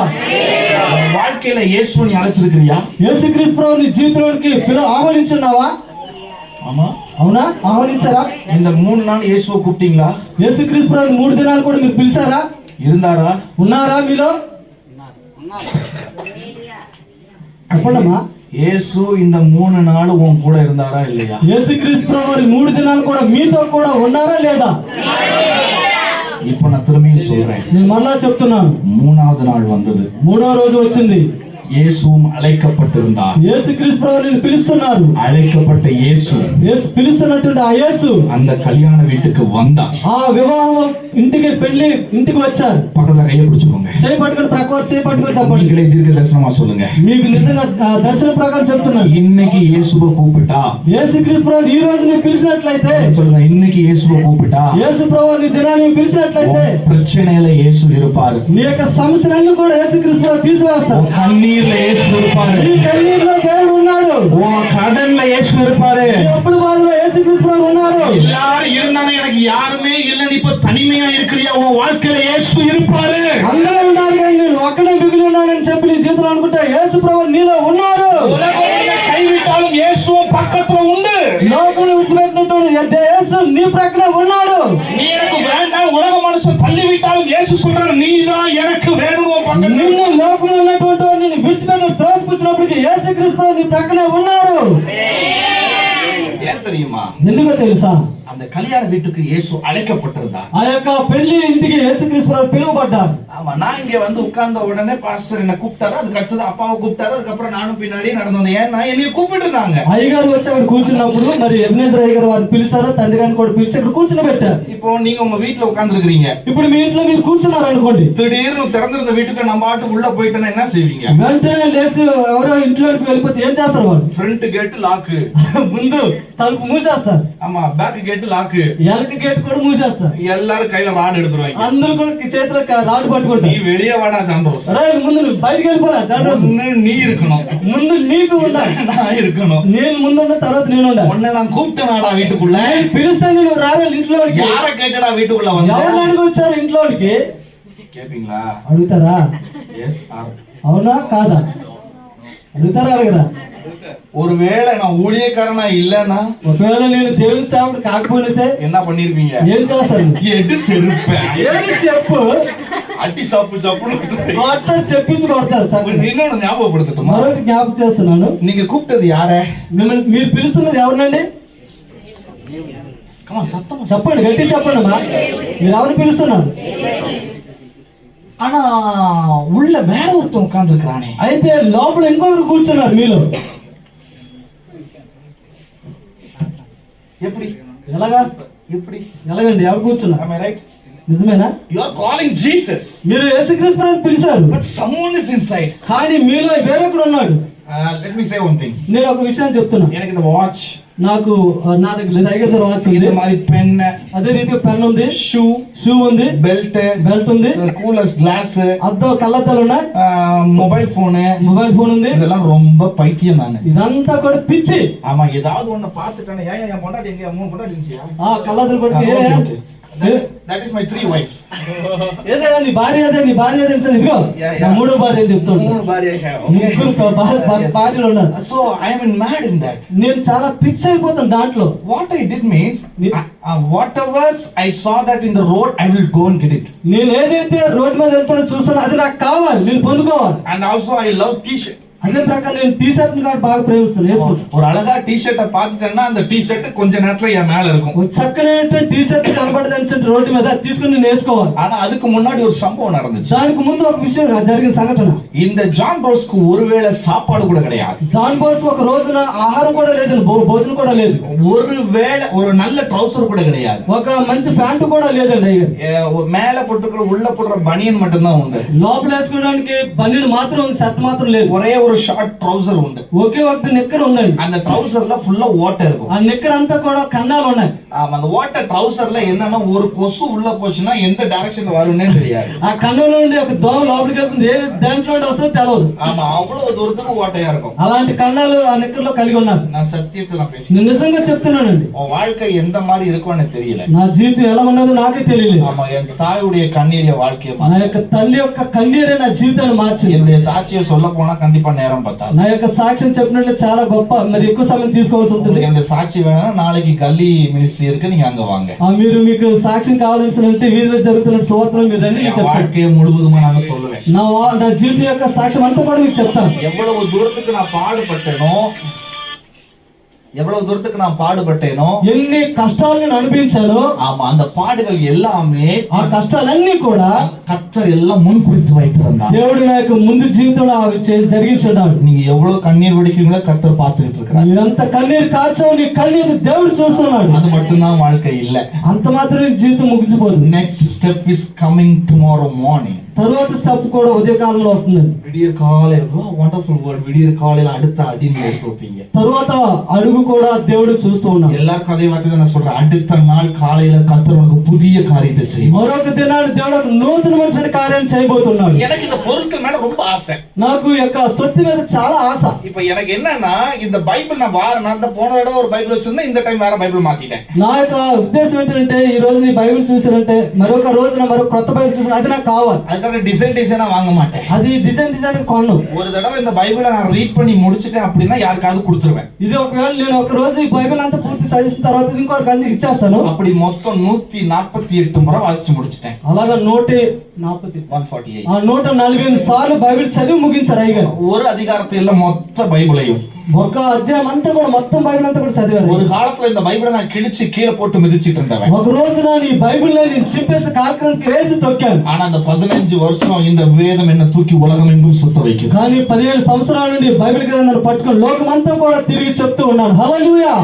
வாழ்க்கையில இயேசுவை நீ அழைச்சிருக்கிறியா?
యేసుక్రీస్తు ప్రభువారిని జీవితంలోకి ఆహ్వానించున్నావా?
ஆமா.
అవునా? ఆహ్వానించారా?
இந்த 3 நாள் இயேசுவை கூப்பிட்டீங்களா?
యేసుక్రీస్తు ప్రభువారిని 3 దినాలు కూడా మీరు పిలిచారా?
இருந்தாரா?
ఉన్నారా మీలో? చెప్పండమ్మా.
இயேசு இந்த 3 நாள் உன் கூட இருந்தாரா இல்லையா?
యేసుక్రీస్తు ప్రభువారు 3 దినాలు కూడా మీతో కూడా ఉన్నారా లేదా?
இப்ப நான் திரும்பியும் சொல்றேன்,
నేను మళ్ళా చెప్తున్నాను,
3வது நாள் வந்தது,
3వ రోజు వచ్చింది.
இயேசுவும் அழைக்கப்பட்டிருந்தார்.
యేసుక్రీస్తు ప్రభువారిని పిలుస్తున్నారు.
அழைக்கப்பட்ட இயேசு
పిలుస్తున్నటువంటి ఆ యేసు
அந்த கல்யாణ வீட்டுக்கு வந்தார்.
ఆ వివాహం ఇంటికి వచ్చారు.
பக்கத்துல கையை பிடிச்சுக்கோங்க,
చేయి పట్టుకొని ప్రక్క చేయి పట్టుకొని చెప్పండి.
நீங்களே தீர்க்க தரிசனமா சொல்லுங்க.
మీకు నిజంగా దర్శన ప్రకారం చెప్తున్నాను,
இன்னைக்கு இயேசுவை கூப்பிட்டா,
యేసుక్రీస్తు ప్రభువారు ఈ రోజు நீ పిలిచినట్లయితే,
சொல்லுங்க, இன்னைக்கு இயேசுவை கூப்பிட்டா,
యేసు ప్రభువారు ఈ దినాన్ని పిలిచినట్లయితే
பிரச்சனையில இயேசு இருப்பாரு.
నీ యొక్క సమస్యలన్నీ కూడా యేసుక్రీస్తు ప్రభువారు తీసివేస్తారు.
கண்ணீர்ல இயேசு இருப்பாரு.
నీ కన్నీరులో దేవుడు ఉన్నాడు.
கடன்ல இயேசு இருப்பாரு.
ఎప్పుడు బాధలో యేసుక్రీస్తు ప్రభువారు ఉన్నారు.
எல்லாரும் இருந்தாங்க, எனக்கு யாருமே இல்ல, நீ இப்ப தனிமையா இருக்கிறியா, உன் வாழ்க்கையில இயேசு இருப்பாரு.
అందరూ ఉన్నారు కానీ నేను ఒక్కడే మిగిలి ఉన్నానని చెప్పి నీ జీవితంలో అనుకుంటే యేసు ప్రభువారు నీలో ఉన్నారు.
உலகம் கைவிட்டாலும் இயேசுவும் பக்கத்துல உண்டு.
లోకం విడిచిపెట్టినటువంటి యేసు నీ ప్రక్కనే ఉన్నాడు.
நீ எனக்கு வேண்டாம் உலக மனுஷன் தள்ளி விட்டாலும் இயேசு சொல்றாரு, நீ தான் எனக்கு வேணும்.
నిన్ను లోకంలో ఉన్నటువంటి నిన్ను విడిచిపెట్టి త్రోసిపుచ్చినప్పటికీ యేసుక్రీస్తు నీ ప్రక్కనే ఉన్నారు.
ஏன் தெரியுமா?
ఎందుకో తెలుసా?
அந்த கல்யாண வீட்டுக்கு இயேசு அழைக்கப்பட்டிருந்தார்.
ఆ యొక్క పెళ్లి ఇంటికి యేసుక్రీస్తు పిలువబడ్డారు.
ஆமா, நான் இங்க வந்து உட்கார்ந்த உடனே பாஸ்டர் என்ன கூப்பிட்டாரு, அதுக்கு அடுத்தது அப்பாவை கூப்பிட்டாரு, அதுக்கப்புறம் நானும் பின்னாடி நடந்து வந்தேன். ஏன்னா என்னைய கூப்பிட்டு இருந்தாங்க.
అయ్యగారు వచ్చి అక్కడ కూర్చున్నప్పుడు మరి ఎబెనేజర్ అయ్యగారు వారిని పిలిచారు, తండ్రి గారిని కూడా పిలిచి అక్కడ కూర్చుని పెట్టారు.
இப்போ நீங்க உங்க வீட்டுல உட்கார்ந்து இருக்கிறீங்க,
ఇప్పుడు మీ ఇంట్లో మీరు కూర్చున్నారు అనుకోండి,
திடீர்னு திறந்திருந்த வீட்டுக்கு நம்ம பாட்டு உள்ள போயிட்டேன்னா என்ன செய்வீங்க?
వెంటనే లేచి ఎవరో ఇంట్లోకి వెళ్ళిపోతే ఏం చేస్తారు? వాళ్ళు
ఫ్రంట్ గేట్ లాక్,
ముందు తలుపు మూసేస్తారు.
ஆமா, பேக் கேட் லாக்,
వెనక గేట్ కూడా మూసేస్తారు.
எல்லாரும் கையில ராடு எடுத்துருவாங்க.
అందరూ కూడా చేతిలో రాడు పట్టుకుంటారు.
நீ வெளியே வாடா சாண்டோஸ்,
ముందు నువ్వు బయటికి వెళ్ళిపోరా చాండ్రోస్.
நீ இருக்கணும்,
ముందు నీకు ఉండాలి,
நான் இருக்கணும்.
నేను ముందు ఉన్న తర్వాత నేను ఉండాలి.
உன்னை நான் கூப்பிட்டேனாடா வீட்டுக்குள்ள,
పిలిస్తే నువ్వు రావాలి ఇంట్లోకి.
யார கேட்டடா வீட்டுக்குள்ள வந்து?
ఎవరిని అడిగి వచ్చారు ఇంట్లోకి?
கேப்பீங்களா?
అడుగుతారా?
எஸ் ஆர்
అవునా కాదా? అడుగుతారా అడగరా?
ஒருவேளை நான் ஊழியக்காரனா இல்லனா,
ఒకవేళ నేను దేవుని సేవకుడు కాకపోతే
என்ன பண்ணிருப்பீங்க?
ఏం చేస్తారు?
எடு செருப்ப
ఏది చెప్పు,
அட்டி சாப்பு சாப்புன்னு
మాట చెప్పించి కొడతారు.
இன்னொன்னு ஞாபகப்படுத்தட்டுமா?
మరొకటి జ్ఞాపకం చేస్తున్నాను,
நீங்க கூப்பிட்டது யார?
మిమ్మల్ని మీరు పిలుస్తున్నది ఎవరినండి?
சத்தமா
చెప్పండి, గట్టి చెప్పండి అమ్మా. మీరు ఎవరిని పిలుస్తున్నారు?
ஆனா உள்ள வேற ஒருத்தன் உட்கார்ந்து இருக்கானே.
అయితే లోపల ఇంకొకరు కూర్చున్నారు మీలో.
எப்படி?
ఎలాగా?
எப்படி?
ఎలాగండి? ఎవరు కూర్చున్నారు?
Am I right?
నిజమేనా?
You are calling Jesus,
మీరు యేసుక్రీస్తుని పిలిచారు,
but someone is inside.
కానీ మీలో వేరొకడు ఉన్నాడు.
Let me say one thing.
నేను ఒక విషయం చెప్తున్నా.
எனக்கு இந்த వాచ్,
నాకు నా దగ్గర వాచ్ ఉంది,
இந்த மாதிரி பென்,
అదే రీతిగా పెన్ ఉంది, షూ ఉంది,
బెల్ట్
ఉంది,
కూలర్స్, గ్లాస్,
అద్దం కళ్ళద్దాలు ఉన్నాయి,
మొబైల్ ఫోన్
ఉంది.
இதெல்லாம் ரொம்ப பைத்தியம் நானு.
ఇదంతా కూడా పిచ్చి.
ஆமா, ஏதாவது ஒண்ணு பார்த்துட்டேன்னா, ஏன் என் பொண்டாட்டி எங்க 3 பொண்டாட்டி இருந்துச்சு,
కళ్ళద్దాలు పట్టుకు
That is my 3 wife.
ఏదైనా నీ భార్య అదే తెలుసా? ఇదిగో నా మూడో భార్య అని చెప్తాడు. ముగ్గురు భార్యలు ఉన్నారు.
So I am mad in that.
నేను చాలా పిక్స్ అయిపోతాను దాంట్లో.
What I did means, whatever I saw that in the road, I will go and get it.
నేను ఏదైతే రోడ్ మీద వెళ్తానో చూస్తానో అది నాకు కావాలి, నేను పొందుకోవాలి.
And also I love t-shirt.
அதே பிரகாரம் నేను టీ-షర్ట్ కూడా బాగా ప్రేమిస్తాను.
ஒரு அழகா టీ-షర్ట్ பார்த்துட்டேன்னா அந்த టీ-షర్ట్ కొంచె நேரத்துல என் மேல இருக்கும்.
ఒక చక్కనైన టీ-షర్ట్ కనబడదు అంటే రోడ్డు మీద తీసుకొని నేను వేసుకోవాలి.
ஆனா அதுக்கு முன்னாடி ஒரு சம்பவம் நடந்துச்சு.
దానికి ముందు ఒక విషయం జరిగిన సంఘటన.
இந்த ஜான் ரோஸ்க்கு ஒருவேளை சாப்பாடு கூட கிடையாது.
జాన్ బోస్ ఒక రోజున ఆహారం కూడా లేదు, భోజనం కూడా లేదు.
ஒருவேளை ஒரு நல்ல ட்ரவுசர் கூட கிடையாது.
ఒక మంచి ప్యాంటు కూడా లేదండి.
மேல போட்டுக்கிற உள்ள போடுற பனியன் மட்டும் தான் உண்டு.
లోపల వేసుకోవడానికి బనియన్ మాత్రం ఉంది, షర్ట్ మాత్రం లేదు.
ஒரே ஒரு ஷார்ட் ட்ரவுசர் உண்டு.
ఒకే ఒక నిక్కర్ ఉందండి.
அந்த ட்ரவுசர்ல ஃபுல்லா ஓட்டை இருக்கும்.
ఆ నిక్కర్ అంతా కూడా కన్నాలు ఉన్నాయి.
அந்த ஓட்டை ட்ரவுசர்ல என்னன்னா ஒரு கொசு உள்ள போச்சுன்னா எந்த டைரக்ஷன்ல வரும்னே தெரியாது.
ఆ కన్నుల నుండి ఒక దోమ లోపలికి వెళ్తుంది, ఏ దాంట్లో నుండి వస్తుందో తెలియదు.
ஆமா, அவ்வளவு தூரத்துக்கு ஓட்டையா இருக்கும்.
అలాంటి కన్నాలు ఆ నిక్కర్లో కలిగి ఉన్నారు.
நான் సత్యத்தை பேசி
నేను నిజంగా చెప్తున్నానండి.
உன் வாழ்க்கை எந்த மாதிரி இருக்கும்னு தெரியல.
నా జీవితం ఎలా ఉన్నదో నాకే తెలియలేదు.
ஆமா, என் தாயுடைய கண்ணீரே வாழ்க்கையை
నా యొక్క తల్లి యొక్క కన్నీరే నా జీవితాన్ని మార్చింది.
என்னுடைய சாட்சியை சொல்ல போனா கண்டிப்பா நேரம் பத்தாது.
నా యొక్క సాక్ష్యం చెప్పినట్లు చాలా గొప్ప, మరి ఎక్కువ సమయం తీసుకోవాల్సి ఉంటుంది.
என்னுடைய సాక్షి வேணும்னா நாளைக்கு గల్లీ మినిస్ట్రీ இருக்கு, நீங்க அங்க வாங்க.
మీకు సాక్ష్యం కావాల్సినంటే వీధిలో జరుగుతున్న సువార్తను మీరు రండి, నేను చెప్తాను.
வாழ்க்கையை முழுவதுமா நான் சொல்லுவேன்.
నా జీవితం యొక్క సాక్ష్యం అంతా కూడా మీకు చెప్తాను.
எவ்வளவு தூரத்துக்கு நான் பாடுபட்டேனோ,
ఎన్ని కష్టాలు నేను అనుభవించానో,
ஆமா, அந்த பாடுகள் எல்லாமே,
ఆ కష్టాలన్నీ కూడా
கர்த்தர் எல்லாம் முன் குறித்து வைத்திருந்தார்.
దేవుడు నా యొక్క ముందు జీవితంలో జరిగించున్నాడు.
நீங்க எவ்வளவு கண்ணீர் வடிக்கிறீங்களோ கர்த்தர் பார்த்துட்டு இருக்கிறார்.
మీరంత కన్నీరు కార్చావు, నీ కన్నీరు దేవుడు చూస్తున్నాడు.
அது மட்டும்தான் வாழ்க்கை இல்ல.
అంత మాత్రమే జీవితం ముగించిపోదు.
Next step is coming tomorrow morning.
తరువాత స్టెప్ కూడా ఉదయ కాలంలో వస్తుంది.
విడియర్ కాలేలో వండర్ఫుల్ వర్డ్. విడియర్ కాలేలో அடுத்த அடி நீங்க எடுத்துப்பீங்க.
తరువాత అడుగు కూడా దేవుడు చూస్తూ ఉన్నాడు.
எல்லாரும் அதே வார்த்தை தான் சொல்றேன். அடுத்த நாள் காலையில கர்த்தர் உங்களுக்கு புதிய காரியத்தை செய்வார்.
మరొక దినాన్ని దేవుడు ఒక నూతనమైన కార్యం చేయబోతున్నాడు.
எனக்கு இந்த பொருட்கள் மேல ரொம்ப ஆசை.
నాకు యొక్క సొత్తు మీద చాలా ఆశ.
இப்போ எனக்கு என்னன்னா, இந்த பைபிள் நான் போன தடவை ஒரு பைபிள் வச்சிருந்தேன், இந்த டைம் வேற பைபிள் மாத்திட்டேன்.
నా యొక్క ఉద్దేశం ఏంటంటే, ఈ రోజు నీ బైబిల్ చూసారంటే మరొక రోజున మరొక కొత్త బైబిల్ చూసిన అది నాకు కావాలి.
அதுக்காக டிசைனா வாங்க மாட்டேன்.
అది డిజైన్ కొను.
ஒரு தடவை இந்த பைபிளை நான் ரீட் பண்ணி முடிச்சிட்டேன் அப்படின்னா யாருக்காவது கொடுத்துருவேன்.
ఇది ఒకవేళ నేను ఒక రోజు ఈ బైబిల్ అంతా పూర్తి చదివిన తర్వాత ఇంకొకరికి అంది ఇచ్చేస్తాను.
அப்படி மொத்தம் 148 முறை வாசிச்சு முடிச்சிட்டேன்.
అలాగా 148 148 సార్లు బైబిల్ చదివి ముగించారు అయ్యగారు.
ஒரு அதிகாரத்தை இல்ல, மொத்த பைபிளையும்,
ఒక అధ్యాయం అంతా కూడా మొత్తం బైబిల్ అంతా కూడా చదివారు.
ஒரு காலத்துல இந்த பைபிளை நான் கிழிச்சு கீழே போட்டு மிதிச்சிட்டு இருந்தேன்.
ఒక రోజు నేను ఈ బైబిల్ నేను చింపేసి కాల్కడానికి వేసి తొక్కాను.
ஆனா அந்த 15 வருஷம் இந்த வேదம் என்ன தூக்கி உலகம் எங்கும் சுத்த வைக்குது.
కానీ 15 సంవత్సరాల నుండి బైబిల్ గ్రంథాన్ని పట్టుకొని లోకమంతా కూడా తిరిగి చెప్తూ ఉన్నాను. హల్లెలూయా.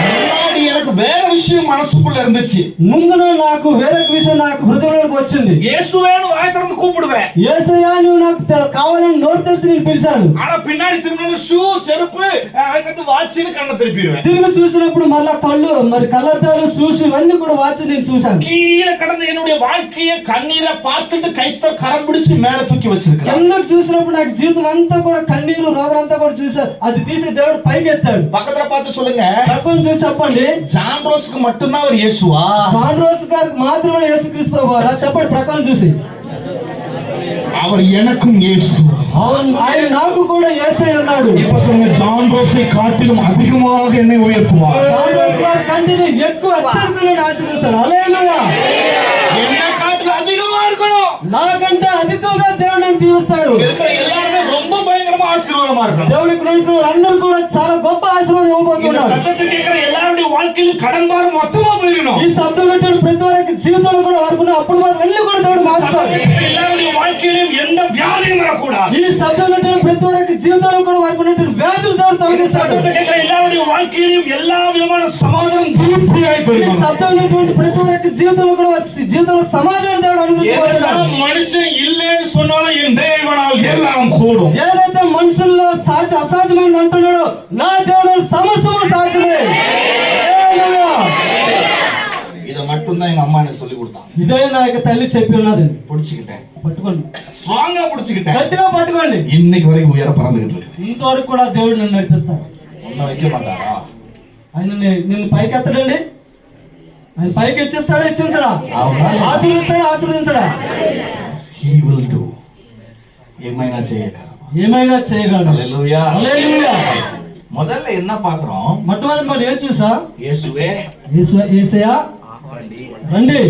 முன்னாடி எனக்கு வேற விஷயம் மனசுக்குள்ள இருந்துச்சு.
ముందు నాకు వేరొక విషయం నాకు హృదయంలోకి వచ్చింది.
యేసువేను వాయి திறந்து கூப்பிடுவேன்.
యేసయ్యా నువ్వు నాకు కావాలని నోరు తెరిచి నేను పిలిచాను.
ஆனா பின்னாடி திரும்பின ஷூ செருப்பு அதுக்கு வாட்சிని కన్న திருப்பிடுவேன்.
తిరిగి చూసినప్పుడు మళ్ళా కళ్ళు మరి కళ్ళద్దాలు షూస్ ఇవన్నీ కూడా వాచి నేను చూశాను.
கீழே கடந்த என்னுடைய வாழ்க்கையை கண்ணீரை பார்த்துட்டு கைத்த கரம் பிடிச்சு மேல தூக்கி வச்சிருக்கான்.
కిందకు చూసినప్పుడు నాకు జీవితం అంతా కూడా కన్నీరు రోదనంతా కూడా చూశాను. అది తీసి దేవుడు పైకి ఎత్తాడు.
பக்கத்துல பார்த்து சொல்லுங்க,
పక్కన చూసి చెప్పండి,
జాన్ రోస్కు மட்டும்தான் அவர் இயேசுவா?
జాన్ రోస్ గారికి మాత్రమే యేసుక్రీస్తు ప్రభువా? చెప్పండి ప్రక్కన చూసి.
அவர் எனக்கும் இயேசு.
ఆయన నాకు కూడా యేసయ్య అన్నాడు.
இப்ப சொல்லுங்க, జాన్ రోஸை காட்டிலும் அதிகமாக என்னை உயர்த்துவார்.
జాన్ రోస్ గారి కంటే ఎక్కువ అత్యధికంగా ఆశీర్వదిస్తాడు. హల్లెలూయా.
என்ன காட்டிலும் அதிகமா இருக்கணும்.
నాకంటే అధికంగా దేవుడు నన్ను దీవిస్తాడు.
இருக்கிற எல்லாருமே ரொம்ப பயங்கரமா ஆசீర్வாதமா இருக்கணும்.
దేవుడికి ఉన్నటువంటి అందరూ కూడా చాలా గొప్ప ఆశీర్వాదం
இந்த
ఇవ్వబోతున్నారు.
சத்தத்தை கேட்கிற எல்லாருடைய வாழ்க்கையிலும் கடன் பாரம் மொத்தமா போயிடணும்.
ఈ శబ్దం వింటున్న ప్రతి వారికి జీవితంలో కూడా వారికి అప్పుడు అన్ని కూడా దేవుడు మారుస్తాడు.
எல்லாருடைய வாழ்க்கையிலும் எந்த வியாதியும் வரக்கூடாது.
ఈ శబ్దం వింటున్న ప్రతి వారికి జీవితంలో కూడా వారికి ఉన్నటువంటి వ్యాధులు దేవుడు తొలగిస్తాడు.
சத்தத்தை கேட்கிற எல்லாருடைய வாழ்க்கையிலும் எல்லா விதமான சமாதானம் திருப்தியாய்
ఈ
பெருகும்.
శబ్దం వింటున్న ప్రతి వారికి జీవితంలో కూడా జీవితంలో సమాధానం దేవుడు అనుగ్రహిస్తాడు.
மனுஷன் இல்லைன்னு சொன்னாலும் என் தேவனால் எல்லாம் கூடும்.
ఏదైతే మనుషుల్లో అసాధ్యమైనది అంటున్నాడో నా దేవుడు సమస్తము సాధ్యమే. హల్లెలూయా.
இதை மட்டும்தான் எங்க அம்மா எனக்கு சொல்லி கொடுத்தாங்க.
ఇదే నా యొక్క తల్లి చెప్పి ఉన్నది.
பிடிச்சுக்கிட்டேன்,
పట్టుకోండి,
ஸ்ட்ராங்கா பிடிச்சுக்கிட்டேன்.
గట్టిగా పట్టుకోండి.
இன்னைக்கு வரைக்கும் உயர பறந்துகிட்டு இருக்கு.
ఇంతవరకు కూడా దేవుడు నన్ను నడిపిస్తాడు.
ஒன்னும் வைக்க மாட்டாரா?
ఆయన నిన్ను పైకి ఎత్తడండి. ఆయన పైకి ఇచ్చేస్తాడా ఇచ్చించడా?
అవునా?
ఆశీర్వదిస్తాడా ఆశీర్వదించడా?
He will do. ఏమైనా చేయగలరు.
ఏమైనా చేయగలడు.
హల్లెలూయా.
హల్లెలూయా.
முதல்ல என்ன பார்க்கிறோம்?
మొట్టమొదటి మనం ఏం చూసా?
இயேசுவே
యేసయ్యా రండి,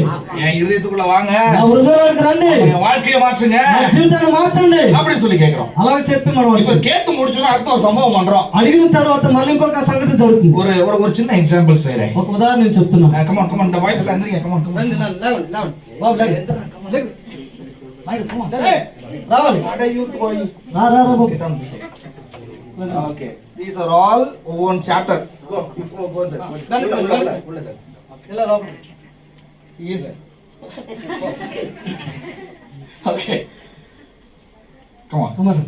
என் இதயத்துக்குள்ள வாங்க,
నా హృదయంలోకి రండి,
என் வாழ்க்கையை மாற்றுங்க
నా జీవితాన్ని మార్చండి
அப்படி சொல்லி கேக்குறோம்.
అలాగే చెప్పి మనం
இப்ப கேட்டு முடிச்சோன்னா அடுத்த ஒரு சம்பவம் பண்றோம்.
అడిగిన తర్వాత మళ్ళీ ఇంకొక సంఘటన జరుగుతుంది.
ஒரு ஒரு ஒரு சின்ன எக்ஸாம்பிள் செய்றேன்.
ఒక ఉదాహరణ నేను చెప్తున్నా.
கமான் கமான் இந்த வாய்ஸ் எல்லாம் எந்திரிங்க. கமான் கமான்
రండి, లేవండి బాబు, లేవండి.
Mind come on.
రావాలి,
அட யூத் பாய்.
రా రా రా బాబు.
Okay, these are all one chapter. Go. Go.
ఇలా రావాలి.
Yes. Okay. Come on.
Come on.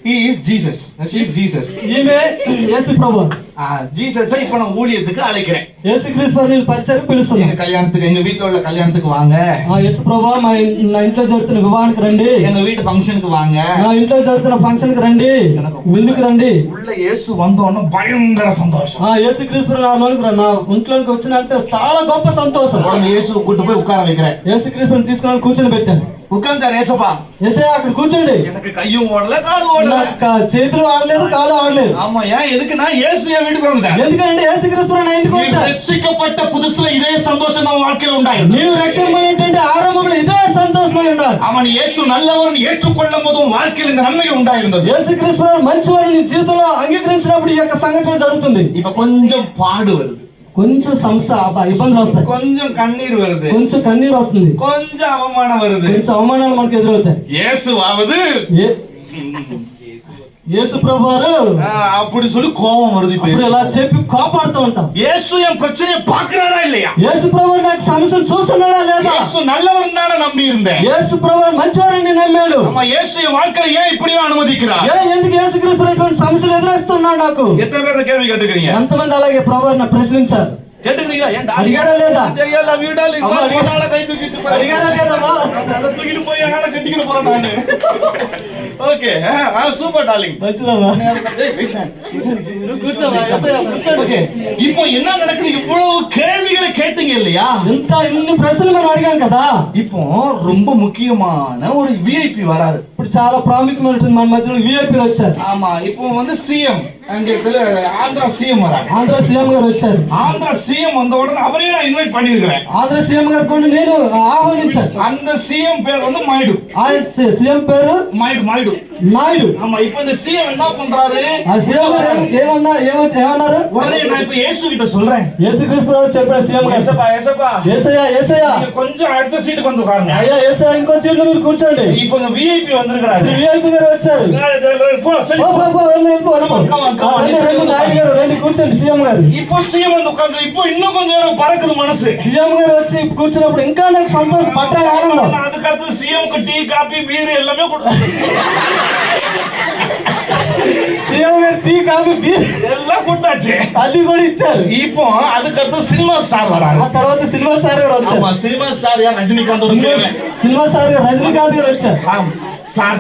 He is Jesus. She is Jesus.
ఈమె యేసు ప్రభు.
ஜீசஸை இப்ப நான் ஊழியத்துக்கு அழைக்கிறேன்.
యేసు క్రీస్తుని పరిచయం పిలుస్తున్నా.
எங்க கல்யாணத்துக்கு, எங்க வீட்ல உள்ள கல்யாணத்துக்கு வாங்க.
యేసు ప్రభు, నా ఇంట్లో జరుగుతున్న వివాహానికి రండి.
எங்க வீட்டு ஃபங்க்ஷனுக்கு வாங்க.
నా ఇంట్లో జరుగుతున్న ఫంక్షన్ కి రండి, విందుకు రండి.
உள்ள இயேசு வந்தோன பயங்கர சந்தோஷம்.
యేసు క్రీస్తు నా ఇంట్లోకి వచ్చినంటే చాలా గొప్ప సంతోషం.
உடனே இயேசு கூட்டி போய் உட்கார வைக்கிறேன்.
యేసు క్రీస్తుని తీసుకొని కూర్చొని పెట్టాను.
உட்கார்ந்தார் ஏசப்பா.
యేసయ్య అక్కడ కూర్చోండి.
எனக்கு கையும் ஓடல, காலும் ஓடல.
చేతులు ఆడలేదు, కాలు ఆడలేదు.
ஆமா, ஏன் எதுக்குன்னா இயேசு என் வீட்டுக்கு வந்தார்.
ఎందుకంటే యేసు క్రీస్తు నా ఇంటికి వచ్చారు.
ரட்சிக்கப்பட்ட புதுசுல இதே சந்தோஷம் நம்ம வாழ்க்கையில உண்டாயிருது.
నీవు రక్షింపబడినటువంటి ఆరంభంలో ఇదే సంతోషమై ఉండాలి.
அவன் இயேசு நல்லவன் ஏற்றுக்கொள்ளும் போதும் வாழ்க்கையில் இந்த நன்மை உண்டாயிருந்தது.
యేసు క్రీస్తు మంచివారు నీ జీవితంలో అంగీకరించినప్పుడు ఈ యొక్క సంఘటన జరుగుతుంది.
இப்ப கொஞ்சம் பாடு வருது,
కొంచెం ఇబ్బందులు వస్తాయి,
கொஞ்சம் கண்ணீர் வருது,
కొంచెం కన్నీరు వస్తుంది,
கொஞ்சம் அவமானம் வருது.
కొంచెం అవమానాలు మనకు ఎదురవుతాయి.
இயேசுவாவது
యేసు ప్రభువారు
அப்படி சொல்லி கோபம் வருது. இப்ப
అప్పుడు ఇలా చెప్పి కాపాడుతూ ఉంటాం.
இயேசு என் பிரச்சனையை பார்க்கிறாரா இல்லையா?
యేసు ప్రభువారు నాకు సమస్యను చూస్తున్నాడా లేదా?
இயேசு நல்லவன் தானே நம்பி இருந்தேன்.
యేసు ప్రభువారు మంచివారని నమ్మాడు.
ஆமா, இயேசு என் வாழ்க்கையில ஏன் இப்படியும் அனுமதிக்கிறார்?
ఎందుకు యేసు క్రీస్తు ఇటువంటి సమస్యలు ఎదురేస్తున్నాడు నాకు?
எத்தனை பேர் இந்த கேள்வி கேட்டுக்கிறீங்க?
ఎంతమంది అలాగే ప్రభువారిని ప్రశ్నించారు?
கேட்டுக்கிறீங்களா? ஏன்
అడిగారా లేదా?
தெரியல, வீடால
அம்மா,
இவ்வளவு கை தூக்கிட்டு போய்
అడిగారా లేదమ్మా?
அதை தூக்கிட்டு போய் என்னால கட்டிக்கிட்டு போறேன் நானு. Okay, super darling.
మంచిదమ్మా.
கூச்சமா, ஓகே. இப்போ என்ன நடக்குது? இவ்வளவு கேள்விகளை கேட்டீங்க இல்லையா?
ఇన్ని ప్రశ్నలు మనం అడిగాం కదా.
இப்போ ரொம்ப முக்கியமான ஒரு விஐபி வராரு.
ఇప్పుడు చాలా ప్రాముఖ్యమైన మన మధ్యలో విఐపీలు వచ్చారు.
ஆமா, இப்போ வந்து சிஎம் அங்க ஆந்திரா சிஎம் வராங்க.
ఆంధ్ర సీఎం గారు వచ్చారు.
ஆந்திரா சிஎம் வந்த உடனே அவரையும் நான் இன்வைட் பண்ணிருக்கிறேன்.
ఆంధ్ర సీఎం గారు కూడా నేను ఆహ్వానించాను.
அந்த சிஎம் பேர் வந்து మైడు.
ఆయన సీఎం పేరు
మైడు.
నాయుడు.
ஆமா, இப்போ இந்த சிஎம் என்ன பண்றாரு?
ఆ సీఎం గారు ఏమన్నారు?
உடனே நான் இப்ப இயேசு கிட்ட சொல்றேன்.
యేసుక్రీస్తు ప్రభు చెప్పాడు సీఎం గారు,
ஏசப்பா
యేసయ్య
நீங்க கொஞ்சம் அடுத்த సీటుకి வந்து உட்காருங்க.
అయ్యా యేసయ్య ఇంకో సీట్లో మీరు కూర్చోండి.
இப்போ இந்த விஐபி வந்திருக்காரு.
విఐపీ గారు వచ్చారు. నాయుడు గారు రండి కూర్చోండి. సీఎం గారు
இப்போ சிஎம் வந்து உட்கார்ந்து இப்போ இன்னும் கொஞ்சம் எனக்கு பறக்குது மனசு.
సీఎం గారు వచ్చి కూర్చున్నప్పుడు ఇంకా నాకు సంతోషం పట్టాలి, ఆనందం.
அதுக்கு அடுத்து சிஎம்க்கு டீ, காபி, பீர் எல்லாமே கொடுத்தாரு.
సీఎం గారు టీ, కాఫీ, బీర్
எல்லாம் கொடுத்தாச்சு.
అది కూడా ఇచ్చారు.
இப்போ அதுக்கு அடுத்து சினிமா ஸ்டார் வராங்க.
ఆ తర్వాత సినిమా స్టార్ గారు వచ్చారు.
ஆமா, சினிமா ஸ்டார் யார்? ரஜினிகாந்த்.
సినిమా స్టార్ గారు రజనీకాంత్ గారు వచ్చారు.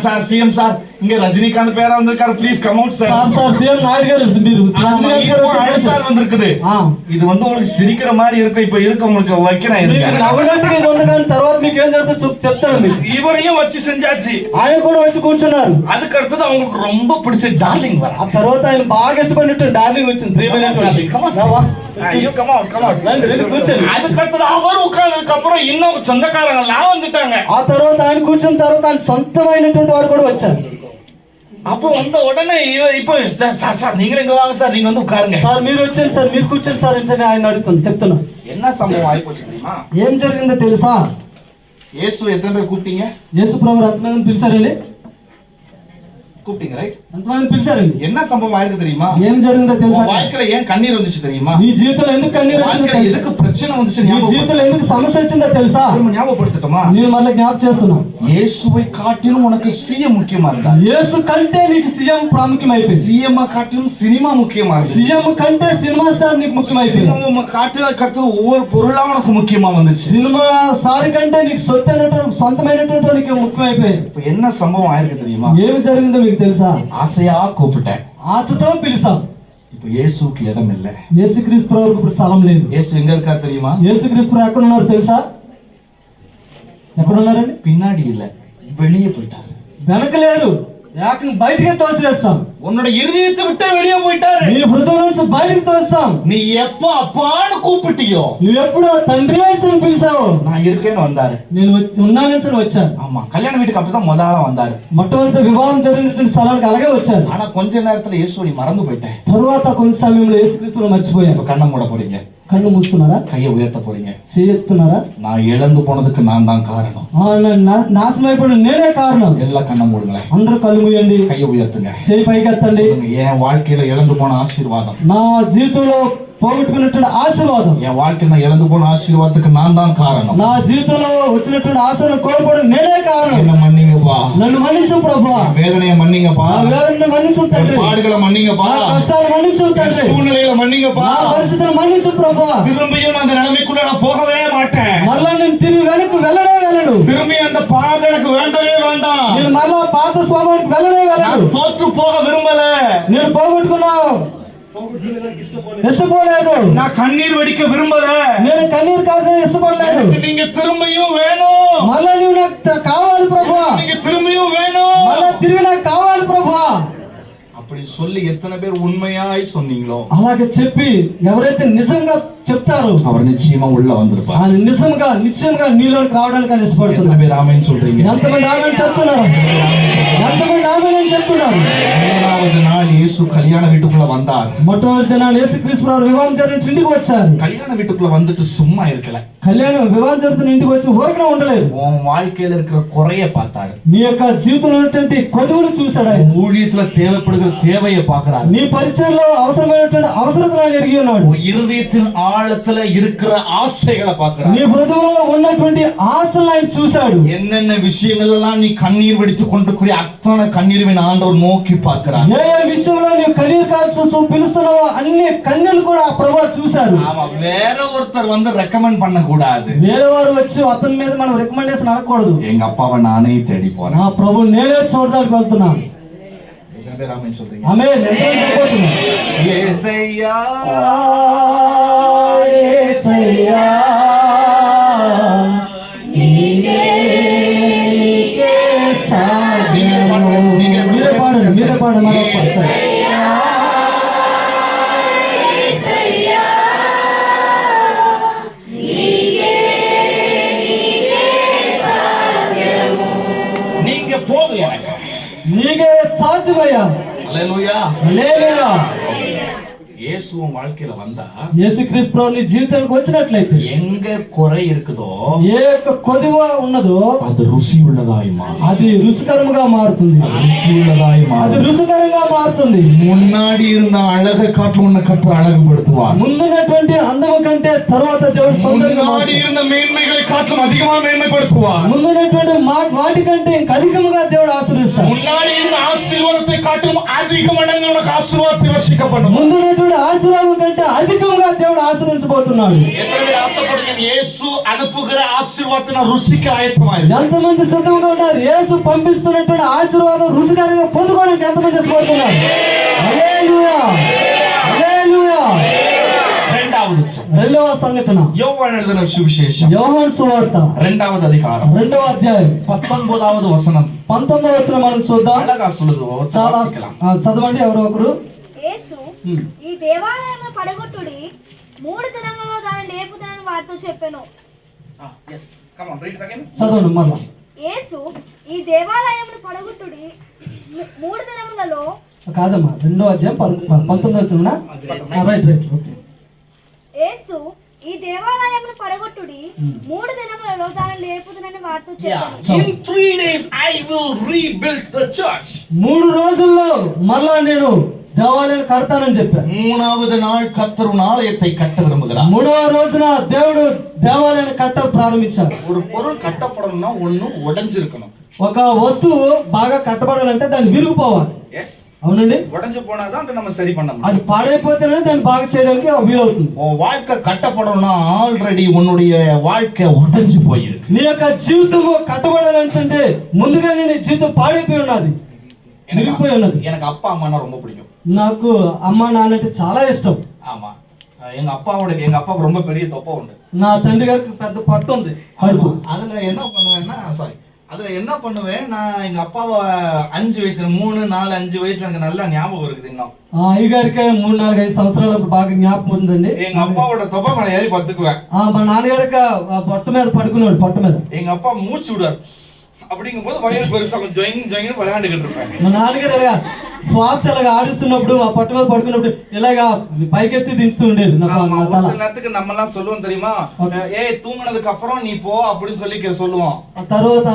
சார் சிஎம் சார், இங்க ரஜினிகாந்த் பேரா வந்திருக்காரு, please come out sir.
Sir CM Naidu గారు మీరు రజనీకాంత్ గారు వచ్చారు.
வந்திருக்குது. இது வந்து உங்களுக்கு சிரிக்கிற மாதிரி இருக்கும். இப்ப இருக்க உங்களுக்கு வைக்கிறேன்.
నవ్వడానికి ఇది ఉంది కానీ తర్వాత మీకు ఏం జరుగుతుందో చెప్తాను మీకు.
இவரையும் வச்சு செஞ்சாச்சு.
ఆయన కూడా వచ్చి కూర్చున్నారు.
அதுக்கு அடுத்தது அவங்களுக்கு ரொம்ப பிடிச்ச டார்லிங் வர.
ఆ తర్వాత ఆయన బాగా ఇష్టపడినట్టు డార్లింగ్ వచ్చింది, ప్రియమైనటువంటి. రండి కూర్చోండి.
அதுக்கு அடுத்தது அவர் உட்கார்ந்ததுக்கு அப்புறம் இன்னும் சொந்தக்காரங்க எல்லாம் வந்துட்டாங்க.
ఆ తర్వాత ఆయన కూర్చున్న తర్వాత ఆయన సొంతమైనటువంటి వారు కూడా వచ్చారు.
அப்போ வந்த உடனே இப்போ சார் நீங்க இங்க வாங்க சார், நீங்க வந்து உட்காருங்க
సార్, మీరు వచ్చారు సార్, మీరు కూర్చోండి సార్ అని ఆయన అడుగుతాను. చెప్తున్నా
என்ன சம்பவம் ஆயிப்போச்சு தெரியுமா?
ఏం జరిగిందో తెలుసా?
இயேசு எத்தனை பேர் கூப்பிட்டீங்க?
యేసు ప్రభు ఎంతమందిని పిలిచారండి?
கூப்பிட்டீங்க, ரைட்?
ఎంతమందిని పిలిచారండి?
என்ன சம்பவம் ஆயிருக்கு தெரியுமா?
ఏం జరిగిందో తెలుసా?
வாழ்க்கையில ஏன் கண்ணீர் வந்துச்சு தெரியுமா?
నీ జీవితంలో ఎందుకు కన్నీరు వచ్చిందో
வாழ்க்கையில
తెలుసా?
எதுக்கு பிரச்சனை வந்துச்சு
నీ జీవితంలో ఎందుకు సమస్య వచ్చిందో తెలుసా?
ஞாபகப்படுத்தட்டுமா?
నేను మళ్ళీ జ్ఞాపకం చేస్తున్నా.
இயேசுவை காட்டிலும் உனக்கு சிஎம் முக்கியமா இருந்தா?
యేసు కంటే నీకు సీఎం ప్రాముఖ్యమైపోయింది.
சிஎம் காட்டிலும் சினிமா முக்கியமா இருக்கு.
సీఎం కంటే సినిమా స్టార్ నీకు ముఖ్యమైపోయింది.
சினிமா காட்டில கட்டு ஒவ்வொரு பொருளா உனக்கு முக்கியமா வந்துச்சு.
సినిమా స్టార్ కంటే నీకు సొంతమైనటువంటి నీకు ముఖ్యమైపోయింది.
இப்ப என்ன சம்பவம் ஆயிருக்கு தெரியுமா?
ఏమి జరిగిందో మీకు తెలుసా?
ஆசையா கூப்பிட்டேன்,
ఆశతో పిలిచాం.
இப்போ இயேசுக்கு இடம் இல்லை.
యేసుక్రీస్తు ప్రభువుకు ఇప్పుడు స్థలం లేదు.
இயேசு எங்க இருக்காரு தெரியுமா?
యేసుక్రీస్తు ప్రభు ఎక్కడ ఉన్నారు తెలుసా? ఎక్కడ ఉన్నారండి?
பின்னாடி இல்ல, வெளியே போயிட்டாரு.
వెనక లేరు, ఏకంగా బయటికే తోసివేస్తాం.
உன்னோட இருதயத்தை விட்டு வெளியே போயிட்டாரு.
నీ హృదయం నుంచి బయటికి తోస్తాం.
நீ எப்ப அப்பான்னு கூப்பிட்டியோ,
నువ్వు ఎప్పుడు తండ్రి అని పిలిచావో,
நான் இருக்கேன்னு வந்தாரு.
నేను ఉన్నానని వచ్చాను.
ஆமா, கல்யாண வீட்டுக்கு அப்படிதான் முதல்ல வந்தாரு.
మొట్టమొదటి వివాహం జరిగినటువంటి స్థలానికి అలాగే వచ్చారు.
ஆனா கொஞ்ச நேரத்துல இயேசுவை நீ மறந்து போயிட்டேன்.
తరువాత కొంత సమయంలో యేసుక్రీస్తును మర్చిపోయారు.
இப்ப కన్నం மூட போறீங்க,
కన్ను మూస్తున్నారా,
கையை உயர்த்த போறீங்க.
చేయెత్తున్నారా?
நான் இழந்து போனதுக்கு நான் தான் காரணம்.
నాశనం అయిపోయిన నేనే కారణం.
எல்லா கண்ணம் மூடுங்களேன்,
అందరూ కళ్ళు మూయండి,
கையை உயர்த்துங்க,
చేయి పైకెత్తండి.
என் வாழ்க்கையில இழந்து போன ஆசீர்வாதம்,
నా జీవితంలో పోగొట్టుకున్నటువంటి ఆశీర్వాదం,
என் வாழ்க்கையில நான் இழந்து போன ஆசீர்வாதத்துக்கு நான் தான் காரணம்.
నా జీవితంలో వచ్చినటువంటి ఆశీర్వాదం కోల్పోవడం నేనే కారణం.
என்ன மன்னிங்கப்பா,
నన్ను మన్నించు ప్రభువా,
வேதனையை மன்னிங்கப்பா,
నా వేదనను మన్నించు తండ్రి,
பாடுகளை மன்னிங்கப்பா,
నా కష్టాలు మన్నించు తండ్రి,
சூழ்நிலையில மன்னிங்கப்பா.
నా పరిస్థితులను మన్నించు ప్రభువా.
திரும்பியும் நான் அந்த நிலைமைக்குள்ள நான் போகவே மாட்டேன்.
మరలా నేను తిరిగి వెనక్కి వెళ్ళనే వెళ్ళను.
திரும்பி அந்த பாதை எனக்கு வேண்டவே வேண்டாம்.
నేను మరలా పాత స్వభావానికి వెళ్ళనే వెళ్ళను.
நான் தோற்று போக விரும்பல,
నేను పోగొట్టుకున్నా ఇష్టపడలేదు.
நான் కన్నీர் வெடிக்க விரும்பல,
నేను కన్నీరు కాసిన ఇష్టపడలేదు.
நீங்க திரும்பியும் வேணும்,
మళ్ళా నువ్వు నాకు కావాలి ప్రభువా,
நீங்க திரும்பியும் வேணும்,
మళ్ళా తిరిగి నాకు కావాలి ప్రభువా.
அப்படி சொல்லி எத்தனை பேர் உண்மையாய் சொன்னீங்களோ,
అలాగే చెప్పి ఎవరైతే నిజంగా చెప్తారో
அவர் நிச்சயமா உள்ள வந்திருப்பார்.
ఆయన నిశ్చయంగా నీలోకి రావడానికి ఆయన
எத்தனை
ఇష్టపడుతున్నారు.
பேர் ஆமென் சொல்றீங்க?
ఎంతమంది ఆమెను చెప్తున్నారు? ఎంతమంది ఆమెను చెప్తున్నారు?
மூணாவது நாள் இயேசு கல்யாண வீட்டுக்குள்ள வந்தார்.
మొట్టమొదటి దినాన్ని యేసుక్రీస్తు ప్రభు వివాహం జరిగిన ఇంటికి వచ్చారు.
கல்யாண வீட்டுக்குள்ள வந்துட்டு சும்மா இருக்கல,
వివాహం జరుగుతున్న ఇంటికి వచ్చి ఊరకనే ఉండలేదు.
உன் வாழ்க்கையில இருக்கிற குறைய பார்த்தாரு,
నీ యొక్క జీవితంలో ఉన్నటువంటి కొదువును చూశాడు ఆయన.
ஊழியத்துல தேவைப்படுகிற தேவையை பார்க்கிறார்,
నీ పరిచయంలో అవసరమైనటువంటి అవసరతను ఆయన ఎరిగి ఉన్నాడు.
உன் இருதயத்தின் ஆழத்துல இருக்கிற ஆசைகளை பார்க்கிறார்,
నీ హృదయంలో ఉన్నటువంటి ఆశలను ఆయన చూశాడు.
என்னென்ன விஷயங்கள் எல்லாம் நீ கண்ணீர் வெடித்து கொண்டிருக்கிற அத்தனை கண்ணீர்வின் ஆண்டவர் நோக்கி பார்க்கிறார்.
ఏ ఏ విషయంలో నీవు కన్నీరు కార్చు పిలుస్తున్నావో అన్ని కన్నీళ్లు కూడా ఆ ప్రభువు చూశారు.
ஆமா, வேற ஒருத்தர் வந்து ரெக்கமெண்ட் பண்ண கூடாது.
వేరే వారు వచ్చి అతని మీద మనం రికమెండేషన్ అడగకూడదు.
எங்க அப்பாவை நானே தேடி போறேன்.
నా ప్రభు నేనే చూడడానికి వెళ్తున్నాను.
எத்தனை பேர் ஆமென் சொல்றீங்க?
ఆమేన్. ఎంతమంది చెప్పబోతున్నారు?
యేసయ్యా
యేసయ్యా నీకే సాధ్యము. మీరే పాడండి మరొకసారి.
நீங்க போதும் எனக்கு.
నీకే సాధ్యమయ్యా.
హల్లెలూయా.
హల్లెలూయా.
இயேசு உன் வாழ்க்கையில வந்தா
యేసుక్రీస్తు ప్రభు నీ జీవితానికి వచ్చినట్లయితే
எங்க குறை இருக்குதோ,
ఏ యొక్క కొదువ ఉన్నదో
அது ருசி உள்ளதாய் மாறும்.
అది రుచికరముగా మారుతుంది.
ருசி உள்ளதாய்
అది
மாறும்.
రుచికరంగా మారుతుంది.
முன்னாடி இருந்த அழகை காட்டிலும் உன்னை கற்று அழகுபடுத்துவார்.
ముందున్నటువంటి అందము కంటే తర్వాత దేవుడు సౌందర్యంగా
முன்னாடி
మారుస్తాడు.
இருந்த மேன்மைகளை காட்டிலும் அதிகமா மேன்மைப்படுத்துவார்.
ముందున్నటువంటి వాటి కంటే ఇంకా అధికముగా దేవుడు ఆశీర్వదిస్తాడు.
முன்னாடி இருந்த ஆசீர்வாதத்தை காட்டிலும் அதிக மடங்கு உனக்கு ஆசீர்வாதத்தை வர்ஷிக்கப்படும்.
ముందున్నటువంటి ఆశీర్వాదం కంటే అధికంగా దేవుడు ఆశీర్వదించబోతున్నాడు.
எத்தனை பேர் ஆசைப்படுறீங்க? இயேசு அனுப்புகிற ஆசீர்வாதத்தை நான் ருசிக்க ஆயத்தமாயிருக்கேன்.
ఎంతమంది సిద్ధంగా ఉన్నారు? యేసు పంపిస్తున్నటువంటి ఆశీర్వాదం రుచికరంగా పొందుకోవడానికి ఎంతమంది ఇష్టపడుతున్నారు? హల్లెలూయా. హల్లెలూయా. రెండవ సంఘటన
யோவான் எழுதின சுவிசேஷம்
యోహాను సువార్త
2வது அதிகாரம்
2వ అధ్యాయం
19வது வசனம்.
19వ వచనం మనం చూద్దాం.
அழகா சொல்லுது,
చాలా
வாசிக்கலாம்.
చదవండి ఎవరో ఒకరు.
యేసు ఈ దేవాలయమును పడగొట్టుడి 3 దినములలో దాని లేపుదనని వారితో చెప్పెను.
yes come on read it again.
చదవండి మళ్ళా.
యేసు ఈ దేవాలయమును పడగొట్టుడి 3 దినములలో
కాదమ్మా 2వ అధ్యాయం 19వ వచనమా? Right okay.
యేసు ఈ దేవాలయమును పడగొట్టుడి 3 దినములలో దాని లేపుదనని వారితో చెప్పెను.
In 3 days I will rebuild the church.
3 రోజుల్లో మళ్ళా నేను దేవాలయాన్ని కడతానని చెప్పాను.
3வது நாள் கர்த்தர் ஒரு ஆலயத்தை கட்ட விரும்புகிறார்.
3వ రోజున దేవుడు దేవాలయాన్ని కట్ట ప్రారంభించాడు.
ஒரு பொருள் கட்டப்படணும்னா ஒண்ணு உடைஞ்சிருக்கணும்.
ఒక వస్తువు బాగా కట్టబడాలంటే దాన్ని విరిగిపోవాలి.
yes
అవునండి.
உடைஞ்சு போனாதான் அதை நம்ம சரி பண்ண முடியும்.
అది పాడైపోతేనే దాన్ని బాగా చేయడానికి వీలవుతుంది.
உன் வாழ்க்கை கட்டப்படணும்னா ஆல்ரெடி உன்னுடைய வாழ்க்கை உடைஞ்சு போயிருக்கு.
నీ యొక్క జీవితం కట్టబడాలంటే ముందుగానే నీ జీవితం పాడైపోయి ఉన్నది. విరిగిపోయి ఉన్నది.
எனக்கு அப்பா அம்மானா ரொம்ப பிடிக்கும்.
నాకు అమ్మ నాన్న అంటే చాలా ఇష్టం.
ஆமா, எங்க அப்பாவுக்கு ரொம்ப பெரிய தொப்பை உண்டு.
నా తండ్రి గారికి పెద్ద పట్టు ఉంది కడుపు.
அதுல என்ன பண்ணுவேன் நான் எங்க அப்பாவை 5 வயசுல 3, 4, 5 வயசுல எனக்கு நல்லா ஞாபகம் இருக்குது. இன்னும்
అయ్యగారికి 3, 4, 5 సంవత్సరాలకు బాగా జ్ఞాపకం ఉందండి.
எங்க அப்பாவோட தொப்பை மேல ஏறி படுத்துக்குவேன்.
మా నాన్నగారికి పట్టు మీద పడుకున్నాడు. పట్టు మీద
எங்க அப்பா மூச்சு விடுவார். அப்படிங்கும்போது வயிறு பெருசா ஜொயின் ஜொயின் விளையாண்டுகிட்டு இருப்பேன்.
మా నాన్నగారు ఇలాగా శ్వాస ఇలాగా ఆడిస్తున్నప్పుడు ఆ పట్టు మీద పడుకున్నప్పుడు ఇలాగా పైకెత్తి దించుతూ ఉండేది.
நேரத்துக்கு நம்ம எல்லாம் சொல்லுவோம் தெரியுமா, ஏய் தூங்குனதுக்கு அப்புறம் நீ போ அப்படின்னு சொல்லி சொல்லுவோம்.
తర్వాత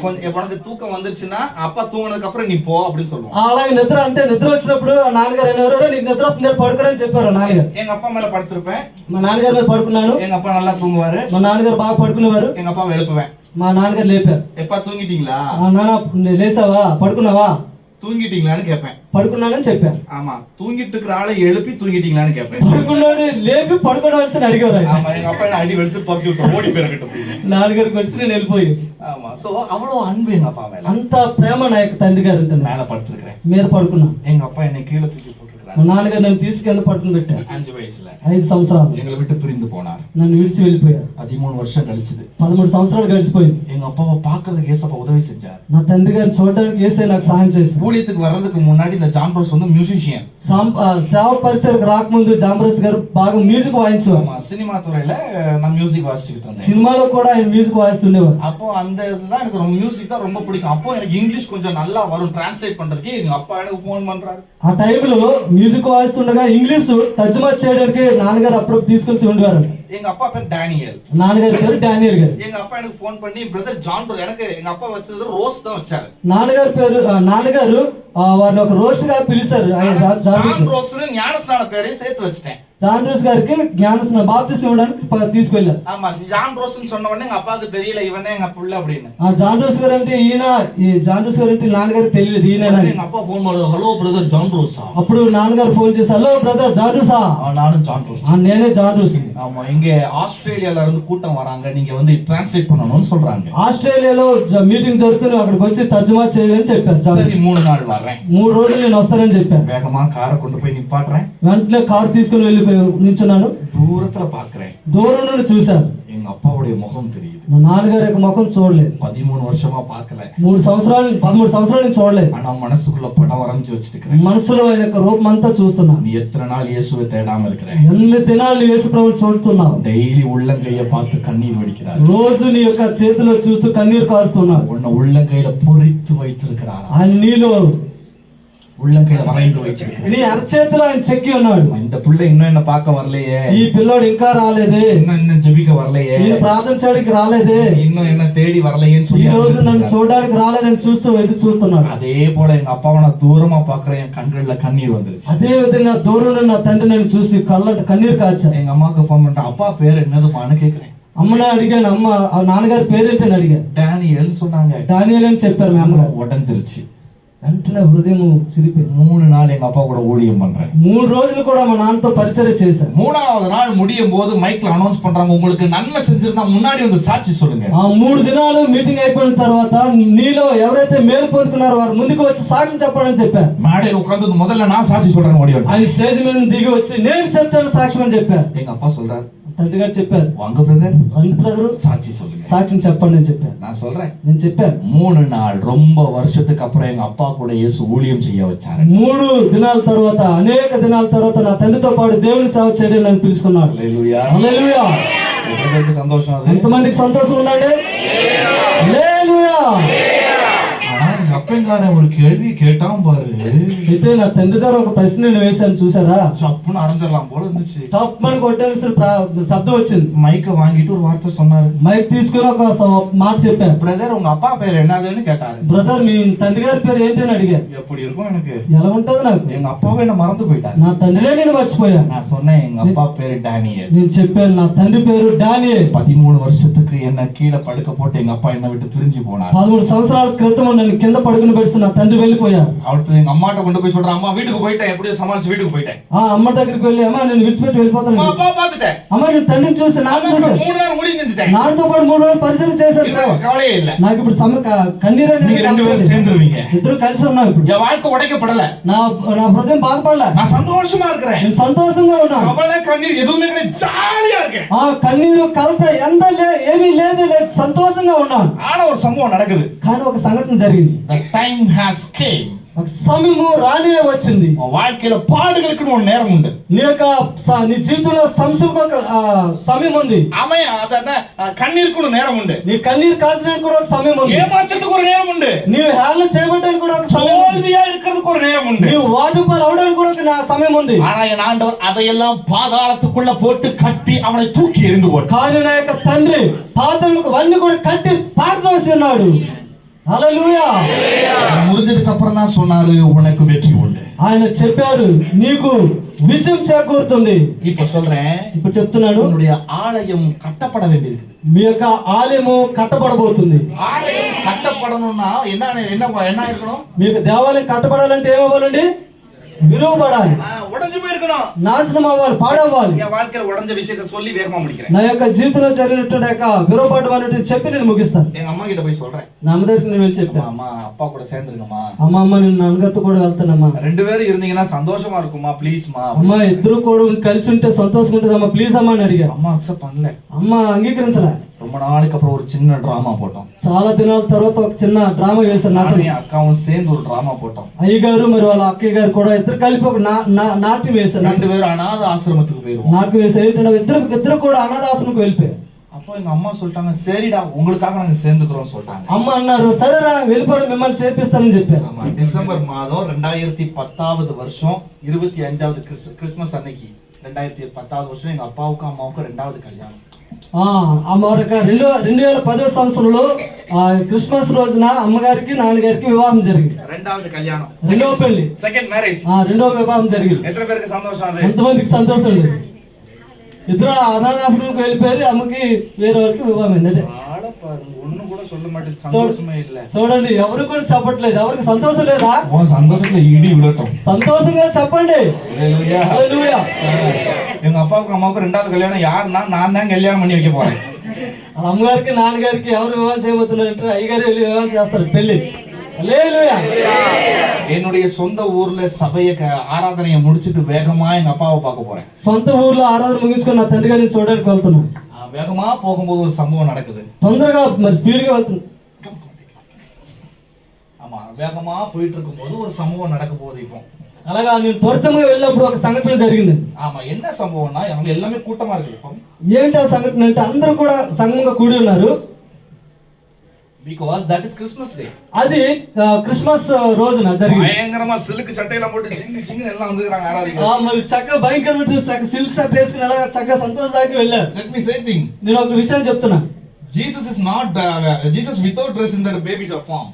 உனக்கு தூக்கம் வந்துருச்சுன்னா அப்பா தூங்குனதுக்கு அப்புறம் நீ போ அப்படின்னு சொல்லுவோம்.
అలాగే నిద్ర అంటే నిద్ర వచ్చినప్పుడు నాన్నగారు ఎవరెవరో నీకు నిద్ర వస్తుంది పడుకోరని చెప్పారు నాన్నగారు.
எங்க அப்பா மேல படுத்திருப்பேன்.
మా నాన్నగారి మీద పడుకున్నాను.
எங்க அப்பா நல்லா தூங்குவாரு.
మా నాన్నగారు బాగా పడుకునేవారు.
எங்க அப்பா எழுப்புவேன்.
మా నాన్నగారు లేపారు.
எப்பா தூங்கிட்டீங்களா?
నాన్న లేసావా, పడుకున్నావా,
தூங்கிட்டீங்களான்னு கேட்பேன்.
పడుకున్నానని చెప్పాను.
ஆமா, தூங்கிட்டு இருக்கிற ஆளை எழுப்பி தூங்கிட்டீங்களான்னு கேட்பேன்.
పడుకున్నాడు లేపి పడుకోవాల్సి అడిగారు.
ஆமா, எங்க அப்பா என்ன அடி வெளுத்து துரத்தி விட்டு ஓடி போயிருக்கட்டும்.
నాన్నగారికి వచ్చి నేను వెళ్ళిపోయి.
ஆமா, சோ அவ்வளவு அன்பு எங்க அப்பா மேல.
అంత ప్రేమ నా యొక్క తండ్రి గారు అంటే.
மேல படுத்துக்கிறேன்,
మీద పడుకున్నా.
எங்க அப்பா என்னை கீழே தூக்கி போட்டுக்கிறார்.
మా నాన్నగారు నన్ను తీసుకెళ్ళి పట్టుకుని పెట్టారు.
5 வயசுல
5 సంవత్సరాలు
எங்களை விட்டு பிரிந்து போனார்.
నన్ను విడిచి వెళ్ళిపోయారు.
13 வருஷம் கழிச்சது.
13 సంవత్సరాలు గడిచిపోయింది.
எங்க அப்பாவை பாக்குறதுக்கு ஏசப்பா உதவி செஞ்சார்.
నా తండ్రి గారిని చూడడానికి యేసయ్య నాకు సహాయం చేశారు.
ஊழியத்துக்கு வர்றதுக்கு முன்னாடி இந்த ஜான் ரோஸ் வந்து மியூசிஷியன்.
సేవ పరిచయకు రాకముందు జాంబ్రస్ గారు బాగా మ్యూజిక్ వాయించేవారు.
சினிமா துறையில நான் மியூசிக் வாசிச்சுக்கிட்டு இருந்தேன்.
సినిమాలో కూడా ఆయన మ్యూజిక్ వాయిస్తుండేవారు.
அப்போ அந்த இதுதான் எனக்கு ரொம்ப மியூசிக் தான் ரொம்ப பிடிக்கும். அப்போ எனக்கு இங்கிலீஷ் கொஞ்சம் நல்லா வரும் டிரான்ஸ்லேட் பண்றதுக்கு. எங்க அப்பா எனக்கு ஃபோன் பண்றாரு.
ఆ టైంలో మ్యూజిక్ వాయిస్తుండగా ఇంగ్లీష్ తర్జుమా చేయడానికి నాన్నగారు అప్పుడు తీసుకెళ్తూ ఉండేవారు.
எங்க அப்பா பேர் டானியல்.
నాన్నగారి పేరు డానియల్ గారు.
எங்க அப்பா எனக்கு ஃபோன் பண்ணி பிரதர் ஜான் ரோஸ், எனக்கு எங்க அப்பா வச்சது ரோஸ் தான் வச்சாரு.
నాన్నగారు వారిని ఒక రోజ్ గా పిలిచారు.
ஜான் ரோஸ் ஞானஸ்நான பேரையும் சேர்த்து வச்சிட்டேன்.
జాన్ రోస్ గారికి జ్ఞానస్నాన బాప్తిస్మం ఇవ్వడానికి తీసుకెళ్లారు.
ஆமா, ஜான் ரோஸ் சொன்ன உடனே எங்க அப்பாவுக்கு தெரியல இவனே எங்க புள்ள அப்படின்னு.
జాన్ రోస్ గారు అంటే ఈయన, జాన్ రోస్ గారు అంటే నాన్నగారికి తెలియదు ఈయన.
எங்க அப்பா ஃபோன் பண்ணாரு, ஹலோ பிரதர் ஜான் ரோஸா.
అప్పుడు నాన్నగారు ఫోన్ చేసి, హలో బ్రదర్ జాన్ రోసా.
நானும் ஜான் ரோஸ்.
నేనే జాన్ రోస్.
ஆமா, இங்க ஆஸ்திரேலியால இருந்து கூட்டம் வராங்க, நீங்க வந்து டிரான்ஸ்லேட் பண்ணணும்னு சொல்றாங்க.
ఆస్ట్రేలియాలో మీటింగ్ జరుగుతుంది, అక్కడికి వచ్చి తర్జుమా చేయాలని చెప్పారు.
சரி, 3 நாள் வரேன்.
3 రోజులు నేను వస్తానని చెప్పాను.
வேகமா காரை கொண்டு போய் நிப்பாட்டுறேன்.
వెంటనే కారు తీసుకుని వెళ్ళి నిల్చున్నాను.
தூரத்துல பாக்குறேன்.
దూరం నుండి చూశాను.
எங்க அப்பாவுடைய முகம் தெரியுது.
మా నాన్నగారి యొక్క ముఖం చూడలేదు.
13 வருஷமா பார்க்கல.
13 సంవత్సరాల నుంచి చూడలేదు.
ஆனா மனசுக்குள்ள படம் வரைஞ்சு வச்சிருக்கிறேன்.
మనసులో ఆయన యొక్క రూపం అంతా చూస్తున్నా.
நீ எத்தனை நாள் இயேசுவை தேடாம இருக்கிற?
ఎన్ని దినాలు యేసు ప్రభువుని చూస్తున్నావు?
டெய்லி உள்ளங்கைய பார்த்து கண்ணீர் வடிக்கிறார்.
రోజు నీ యొక్క చేతిలో చూస్తూ కన్నీరు కారుస్తున్నావు.
உன்னை உள்ளங்கையில பொறித்து வைத்திருக்கிறார்.
ఆయన నీలో
உள்ளங்கையில வரைந்து வைத்திருக்கிறார்.
నీ అరచేతిలో ఆయన చెక్కి ఉన్నాడు.
இந்த பிள்ளை இன்னும் என்ன பார்க்க வரலையே,
ఈ పిల్లోడు ఇంకా రాలేదే,
இன்னும் జెబిక வரலையே,
నేను ప్రార్థించడానికి రాలేదే,
இன்னும் என்ன தேடி வரலையேன்னு சொல்லி
ఈ రోజు నన్ను చూడడానికి రాలేదని చూస్తూ ఎదురు చూస్తున్నాడు.
அதே போல எங்க அப்பாவை நான் தூரமா பாக்குறேன், என் கண்கள்ல கண்ணீர் வந்துருச்சு.
అదే విధంగా దూరం నా తండ్రి నన్ను చూసి కళ్ళ కన్నీరు కాచారు.
எங்க అమ్మக்கு ఫోన్ பண்றேன், அப்பா பேர் என்னதுமான்னு கேக்குறேன்.
అమ్మని అడిగాను, అమ్మ ఆ నాన్నగారి పేరేంటని అడిగాను.
డానియల్ சொன்னாங்க.
డానియల్ అని చెప్పారు. మీ అమ్మగారు
உடஞ்சிருச்சு.
వెంటనే హృదయం చిరిపోయింది.
3 நாள் எங்க அப்பா கூட ஊழியம் பண்றேன்.
3 రోజులు కూడా మా నాన్నతో పరిచయం చేశాను.
3வது நாள் முடியும் போது మైక్ல అనౌన్స్ பண்றாங்க, உங்களுக்கு நன்மை செஞ்சிருந்தா முன்னாடி வந்து సాక్షి சொல்லுங்க.
ఆ 3 దినాలు మీటింగ్ అయిపోయిన తర్వాత నీలో ఎవరైతే మేలు పొందుకున్నారో వారు ముందుకు వచ్చి సాక్ష్యం చెప్పాలని చెప్పారు.
மேடையில் உட்கார்ந்து முதல்ல நான் சாட்சி சொல்றேன் ஓடி வந்து.
ఆయన స్టేజ్ మీద దిగి వచ్చి నేను చెప్తాను సాక్ష్యం అని చెప్పారు.
எங்க அப்பா சொல்றாரு,
తండ్రి గారు చెప్పారు,
வாங்க பிரதர்,
రండి బ్రదరు
சாட்சி சொல்லுங்க.
సాక్ష్యం చెప్పండి అని చెప్పారు.
நான் சொல்றேன்.
నేను చెప్పాను.
3 நாள் ரொம்ப வருஷத்துக்கு அப்புறம் எங்க அப்பா கூட இயேசு ஊழியம் செய்ய வச்சாரு.
3 దినాల తర్వాత, అనేక దినాల తర్వాత నా తండ్రితో పాటు దేవుని సేవ చేయడానికి నన్ను పిలుచుకున్నాడు.
హల్లెలూయా,
హల్లెలూయా.
ఎంతమందికి సంతోషం అది?
ఎంతమందికి సంతోషం ఉందండి? హల్లెలూయా.
ஆனா எங்க அப்பங்காரன் ஒரு கேள்வி கேட்டான் பாரு.
అయితే నా తండ్రి గారు ఒక ప్రశ్న నేను వేశాను చూసారా?
சப்புன்னு அரைஞ்சிடலாம் போல இருந்துச்சு.
తప్పని కొట్టాల్సిన శబ్దం వచ్చింది.
மைக்க வாங்கிட்டு ஒரு வார்த்தை சொன்னாரு.
మైక్ తీసుకుని ఒక మాట చెప్పాను.
பிரதர் உங்க அப்பா பேர் என்னதுன்னு கேட்டாரு.
బ్రదర్ మీ తండ్రి గారి పేరు ఏంటని అడిగారు.
எப்படி இருக்கும் எனக்கு?
ఎలా ఉంటది నాకు?
எங்க అப்பாவே என்ன மறந்து போயிட்டாரு.
నా తండ్రినే నేను మర్చిపోయాను.
நான் சொன்னேன், எங்க அப்பா பேரு டானியல்.
నేను చెప్పాను నా తండ్రి పేరు డానియల్.
13 வருஷத்துக்கு என்ன கீழே படுக்க போட்டு எங்க அப்பா என்ன விட்டு பிரிஞ்சு போனார்.
13 సంవత్సరాల క్రితం నన్ను కింద పడుకుని వెలుగును పెట్టి నా తండ్రి వెళ్ళిపోయారు.
அடுத்து எங்க அம்மாட்ட கொண்டு போய் சொல்றேன், அம்மா வீட்டுக்கு போயிட்டேன், எப்படியோ சமாளிச்சு வீட்டுக்கு போயிட்டேன்.
ఆ అమ్మ దగ్గరికి వెళ్ళి అమ్మ నేను విడిచిపెట్టి వెళ్ళిపోతాను.
அம்மா அப்பா பாத்துட்டேன்,
అమ్మ నేను తండ్రిని చూసి నాన్న చూసాను,
3 நாள் ஊழியம் செஞ்சுட்டேன்,
నాన్నతో పాటు 3 రోజులు పరిశీలన చేశాను సార్.
கவலையே இல்ல.
నాకు ఇప్పుడు కన్నీరే
நீங்க 2 பேரும் சேர்ந்துருவீங்க.
ఇద్దరు కలిసి ఉన్నాం. ఇప్పుడు
என் வாழ்க்கை உடைக்கப்படல,
నా హృదయం బాధపడలే,
நான் சந்தோஷமா இருக்கிறேன்,
నేను సంతోషంగా ఉన్నాను.
கவலை கண்ணீர் எதுவுமே கிடையாது, ஜாலியா இருக்கேன்.
ఆ కన్నీరు కలత ఏమీ లేదు, సంతోషంగా ఉన్నాను.
ஆனா ஒரு சம்பவம் நடக்குது.
కానీ ఒక సంఘటన జరిగింది.
The time has came.
ఒక సమయము రానే వచ్చింది.
வாழ்க்கையில பாடுகளுக்கு ஒரு நேரம் உண்டு.
నీ జీవితంలో సంస్థలకు ఒక సమయం ఉంది.
அவன் அதன கண்ணீருக்கு ஒரு நேரம் உண்டு.
నీ కన్నీరు కాసడానికి కూడా ఒక సమయం ఉంది.
ஏமாற்றத்துக்கு ஒரு நேரம் உண்டு.
నీవు హేళన చేయబడడానికి కూడా ఒక సమయం ఉంది.
தோல்வியா இருக்கிறதுக்கு ஒரு நேரம் உண்டு.
నీవు వాటిపాలు అవడానికి కూడా ఒక సమయం ఉంది.
ஆனா என் ஆண்டவர் அதையெல்லாம் பாதாளத்துக்குள்ள போட்டு கட்டி அவனை தூக்கி எறிந்து போட்டார்.
కానీ నా యొక్క తండ్రి పాతాళానికి వన్ని కూడా కట్టి పారదోసి ఉన్నాడు. హల్లెలూయా.
முடிஞ்சதுக்கு அப்புறம் தான் சொன்னாரு, உனக்கு வெற்றி உண்டு.
ఆయన చెప్పారు నీకు విజయం చేకూరుతుంది.
இப்ப சொல்றேன்,
ఇప్పుడు చెప్తున్నాను,
உன்னுடைய ஆலயம் கட்டப்பட வேண்டியிருக்கு.
మీ యొక్క ఆలయము కట్టబడబోతుంది.
ஆலயம் கட்டப்படணும்னா என்ன என்ன என்ன இருக்கணும்?
మీ యొక్క దేవాలయం కట్టబడాలంటే ఏమవ్వాలండి? విరువబడాలి,
உடைஞ்சு போயிருக்கணும்,
నాశనం అవ్వాలి, పాడవ్వాలి.
என் வாழ்க்கையில உடைஞ்ச விஷயத்தை சொல்லி வேகமா முடிக்கிறேன்.
నా యొక్క జీవితంలో జరిగినటువంటి యొక్క విరువబడడం అనేటువంటి చెప్పి నేను ముగిస్తాను.
எங்க అమ్మ கிட்ட போய் சொல்றேன்,
నా అమ్మ దగ్గరికి నేను వెళ్ళి చెప్పాను,
அம்மா அப்பா கூட சேர்ந்துருங்கம்மா,
అమ్మ నేను నాన్నగారితో కూడా వెళ్తానమ్మా,
2 பேரும் இருந்தீங்கன்னா சந்தோஷமா இருக்குமா, ப்ளீஸ் மா.
అమ్మ ఇద్దరు కూడా కలిసి ఉంటే సంతోషంగా ఉంటుందమ్మా, ప్లీజ్ అమ్మా అని అడిగారు.
அம்மா அக்செப்ட் பண்ணல.
అమ్మ అంగీకరించలే.
ரொம்ப நாளுக்கு அப்புறம் ஒரு சின்ன டிராமா போட்டோம்.
చాలా దినాల తర్వాత ఒక చిన్న డ్రామా వేశారు.
நானும் என் அக்காவும் சேர்ந்து ஒரு டிராமா போட்டோம்.
అయ్యగారు మరి వాళ్ళ అక్కయ్య గారు కూడా ఇద్దరు కలిపి ఒక నాట్యం వేశారు.
2 பேரும் అనాథ ఆశ్రమத்துக்கு போயிருவோம்.
నాట్యం వేశారు. ఏంటంటే ఇద్దరు కూడా అనాథాశ్రమకు వెళ్ళిపోయారు.
அப்போ எங்க அம்மா சொல்லிட்டாங்க, சரிடா உங்களுக்காக நாங்க சேர்ந்துக்கிறோம் சொல்லிட்டாங்க.
అమ్మ అన్నారు, సరేరా వెళ్ళిపోరు, మిమ్మల్ని చేపిస్తానని చెప్పారు.
ஆமா, டிசம்பர் மாதம் 2010வது வருஷம் 25வது கிறிஸ்மஸ் அன்னைக்கு 2010வது வருஷம் எங்க அப்பாவுக்கும் அம்மாவுக்கும் 2வது கல்யாணம்.
మరొక 2010 సంవత్సరంలో క్రిస్మస్ రోజున అమ్మగారికి నాన్నగారికి వివాహం జరిగింది.
2வது கல்யாணம்,
రెండవ పెళ్లి,
செகண்ட் மேரேஜ்.
రెండవ వివాహం జరిగింది.
எத்தனை பேருக்கு சந்தோஷம் அது?
ఎంతమందికి సంతోషం లేదు? ఇద్దరు అనాథాశ్రమంకి వెళ్ళిపోయి అమ్మకి వేరే వాళ్ళకి వివాహం అయింది.
ஒண்ணு கூட சொல்ல மாட்டேன், சந்தோஷமே இல்ல.
చూడండి, ఎవరు కూడా చెప్పట్లేదు. ఎవరికి సంతోషం లేదా?
சந்தோஷத்துல இடி விழட்டும்.
సంతోషంగా చెప్పండి. హల్లెలూయా.
எங்க அப்பாவுக்கும் அம்மாவுக்கும் 2வது கல்யாணம் யாருன்னா நான் தான் கல்யாணம் பண்ணி வைக்க போறேன்.
అమ్మగారికి నాన్నగారికి ఎవరు వివాహం చేయబోతున్నారంటే అయ్యగారు వెళ్ళి వివాహం చేస్తారు పెళ్లి. హల్లెలూయా.
என்னுடைய சொந்த ஊர்ல சபைய ஆராதனையை முடிச்சிட்டு வேகமா எங்க அப்பாவை பார்க்க போறேன்.
సొంత ఊర్లో ఆరాధన ముగించుకొని నా తండ్రి గారిని చూడడానికి వెళ్తున్నాను.
வேகமா போகும்போது ஒரு சம்பவம் நடக்குது.
తొందరగా మరి స్పీడ్ గా వెళ్తున్నాను.
ஆமா, வேகமா போயிட்டு இருக்கும்போது ஒரு சம்பவம் நடக்க போகுது. இப்போ
అలాగా నేను త్వరితంగా వెళ్ళినప్పుడు ఒక సంఘటన జరిగింది.
ஆமா, என்ன சம்பவம்னா அவங்க எல்லாமே கூட்டமா இருக்கு. இப்போ
ఏంటి ఆ సంఘటన అంటే అందరూ కూడా సంఘంగా కూడి ఉన్నారు.
because that is Christmas day.
అది క్రిస్మస్ రోజున జరిగింది.
பயங்கரமா சில்க் சட்டையெல்லாம் போட்டு ஜிங்கு ஜிங்கு எல்லாம் வந்துறாங்க ஆராதிக்க.
మరి చక్కగా భయంకరమైన సిల్క్ షర్ట్ వేసుకుని అలా చక్కగా సంతోషంగా వెళ్ళారు.
Let me say thing.
నేను ఒక విషయం చెప్తున్నా.
Jesus is not Jesus without dress in the baby's form.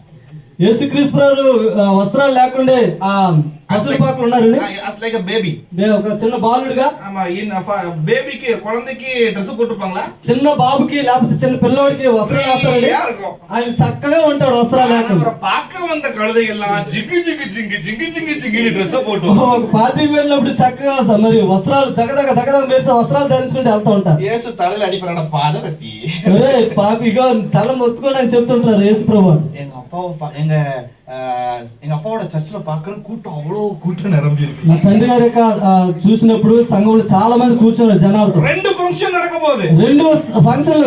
యేసుక్రీస్తు వస్త్రాలు లేకుండా పసుపాకులు ఉన్నారు.
as like a baby.
ఒక చిన్న బాలుడిగా.
ஆமா, பேபிக்கு குழந்தைக்கு Dress போட்டுப்பாங்களா?
చిన్న బాబుకి లేకపోతే చిన్న పిల్లవాడికి వస్త్రాలు వేస్తారండి. ఆయన చక్కగా ఉంటాడు వస్త్రాలు లేకుండా.
పాక వంద కழுதைగెல்லாம் జింగి జింగి జింగి జింగి జింగి జింగి డ్రెస్ పోటు.
ఒక పార్టీకి వెళ్ళినప్పుడు చక్కగా మరి వస్త్రాలు దగదగ మెరిసే వస్త్రాలు ధరించుకుంటూ వెళ్తూ ఉంటారు.
యేసు తలలు అడిపరాడ పాదరతి.
పాపిగా తల మొత్తుకొని అని చెప్తుంటారు యేసు ప్రభు.
எங்க அப்பாவோட சர்ச்சில் பார்க்கற கூட்டம் அவ்வளோ கூட்டம் நிரம்பி இருக்கு.
మా తండ్రి గారి చూసినప్పుడు సంఘంలో చాలా మంది కూర్చున్నారు జనాలతో.
2 ఫంక్షన్ நடக்க போகுது.
2 ఫంక్షన్లు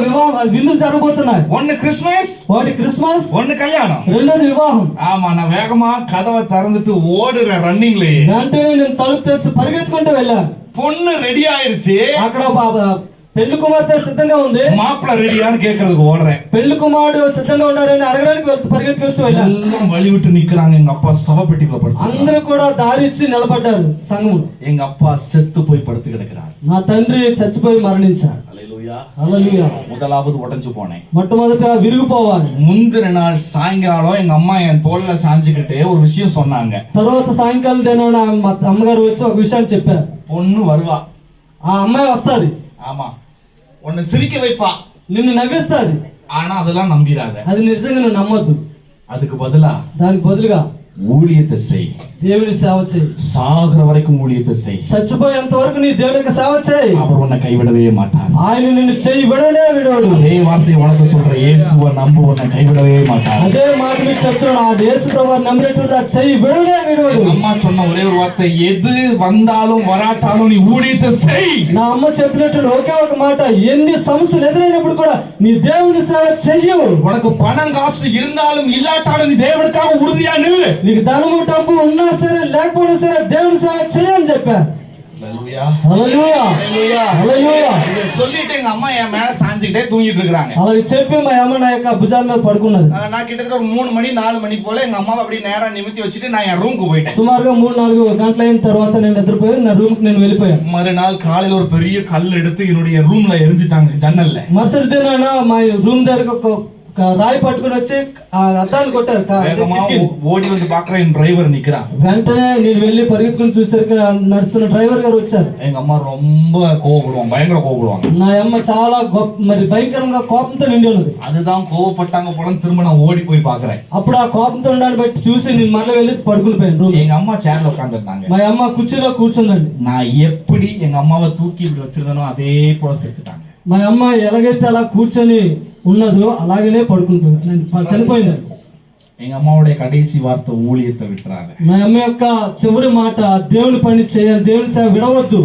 విందులు జరగబోతున్నాయి.
ஒன்னு கிறிஸ்மஸ்,
ఒకటి క్రిస్మస్,
ஒன்னு கல்யாணం,
రెండోది వివాహం.
ஆமா, நான் வேகமா கதவை திறந்துட்டு ஓடுறேன் ரன்னிங்லயே.
వెంటనే నేను తలుపు తెరిచి పరిగెత్తుకుంటూ వెళ్ళాను.
பொண்ணு ரெடி ஆயிருச்சு.
అక్కడ పెళ్లి కుమార్తె సిద్ధంగా ఉంది.
மாப்பிள்ளை ரெடியான்னு கேக்குறதுக்கு ஓடுறேன்.
పెళ్లి కుమారుడు సిద్ధంగా ఉన్నారని అడగడానికి పరిగెత్తుకుంటూ వెళ్ళాను.
எல்லாம் வழி விட்டு நிக்கிறாங்க. எங்க அப்பா சவப்பெட்டிக்குள்ள படுத்து.
అందరూ కూడా దారి ఇచ్చి నిలబడ్డారు సంఘములో.
எங்க அப்பா செத்து போய் படுத்து கிடக்கிறார்.
నా తండ్రి చచ్చిపోయి మరణించాడు.
హల్లెలూయా.
హల్లెలూయా.
முதலாவது உடைஞ்சு போனேன்.
మొట్టమొదట విరిగిపోవాలి.
முந்தின நாள் சாயங்காலம் எங்க அம்மா என் தோல்ல சாஞ்சுக்கிட்டே ஒரு விஷயம் சொன்னாங்க.
తర్వాత సాయంకాలం దేనోన అమ్మగారు వచ్చి ఒక విషయాన్ని చెప్పారు.
பொண்ணு வருவா.
ఆ అమ్మాయి వస్తది.
ஆமா, உன்னை சிரிக்க வைப்பா,
నిన్ను నవ్విస్తది.
ஆனா அதெல்லாம் நம்பிராத.
అది నిజంగా నువ్వు నమ్మొద్దు.
அதுக்கு பதிலா
దానికి బదులుగా
ஊழியத்தை செய்.
దేవుని సేవ చేయి.
சாகிற வரைக்கும் ஊழியத்தை செய்.
చచ్చిపోయేంత వరకు నీ దేవుని యొక్క సేవ చేయి.
அவர் உன்னை கைவிடவே மாட்டார்.
ఆయన నిన్ను చేయి విడవనే విడవడు.
அதே வார்த்தையை உனக்கு சொல்ற இயேசுவை நம்ப உன்னை கைவிடவே மாட்டார்.
అదే మాట మీకు చెప్తున్నాను, ఆ యేసు ప్రభువు నమ్మినటువంటి ఆ చేయి విడవనే విడవడు.
அம்மா சொன்ன ஒரே ஒரு வார்த்தை, எது வந்தாலும் வராட்டாலும் நீ ஊழியத்தை செய்.
నా అమ్మ చెప్పినట్టు ఒకే ఒక మాట, ఎన్ని సమస్యలు ఎదురైనప్పుడు కూడా నీ దేవుని సేవ చెయ్యు.
உனக்கு பணம் காசு இருந்தாலும் இல்லாட்டாலும் நீ தேவனுக்காக உறுதியா நில்லு.
నీకు ధనము డబ్బు ఉన్నా సరే లేకపోయినా సరే దేవుని సేవ చేయని చెప్పా.
ஹல்லேலூயா.
హల్లెలూయా
ஹல்லேலூயா.
హల్లెలూయా.
இதை சொல்லிட்டு எங்க அம்மா என் மேல சாஞ்சிக்கிட்டே தூங்கிட்டு இருக்காங்க.
అలాగే చెప్పి మా అమ్మ నా యొక్క భుజాల మీద పడుకున్నది.
நான் கிட்டத்தட்ட ஒரு 3 மணி 4 மணி போல எங்க அம்மாவை அப்படியே நேரா நிமித்தி வச்சுட்டு நான் என் ரூமுக்கு போயிட்டேன்.
సుమారుగా 3-4 గంటల అయిన తర్వాత నేను నిద్రపోయి నా రూమ్ కి నేను వెళ్ళిపోయాను.
மறுநாள் காலையில ஒரு பெரிய கல் எடுத்து என்னுடைய ரூம்ல எரிஞ்சிட்டாங்க ஜன்னல்ல.
మరుసటి దినాన మా రూమ్ దగ్గరకు ఒక రాయి పట్టుకుని వచ్చి ఆ అద్దాలు కొట్టారు.
வேகமா ஓடி வந்து பாக்குற என் டிரைவர் நிக்கிறான்.
వెంటనే నేను వెళ్ళి పరిగెత్తుకుని చూసరికి నడుస్తున్న డ్రైవర్ గారు వచ్చారు.
எங்க அம்மா ரொம்ப கோவப்படுவாங்க, பயங்கர கோவப்படுவாங்க.
నా అమ్మ చాలా మరి భయంకరంగా కోపంతో నిండి ఉన్నది.
அதுதான் கோவப்பட்டாங்க போல திரும்ப நான் ஓடி போய் பாக்குறேன்.
అప్పుడు ఆ కోపంతో ఉండడాన్ని బట్టి చూసి నేను మళ్ళీ వెళ్ళి పడుకుని పోయాను రూమ్.
எங்க அம்மா சேர்ல உட்கார்ந்துருந்தாங்க.
మా అమ్మ కుర్చీలో కూర్చుందండి.
நான் எப்படி எங்க அம்மாவை தூக்கி இப்படி வச்சிருந்தனோ அதே போல செத்துட்டாங்க.
మా అమ్మ ఎలాగైతే అలా కూర్చొని ఉన్నదో అలాగనే పడుకుంటుంది, చనిపోయిందండి.
எங்க அம்மாவுடைய கடைசி வார்த்தை ஊழியத்தை விட்டுறாங்க.
మా అమ్మ యొక్క చివరి మాట దేవుని పని చేయాలి, దేవుని సేవ విడవద్దు.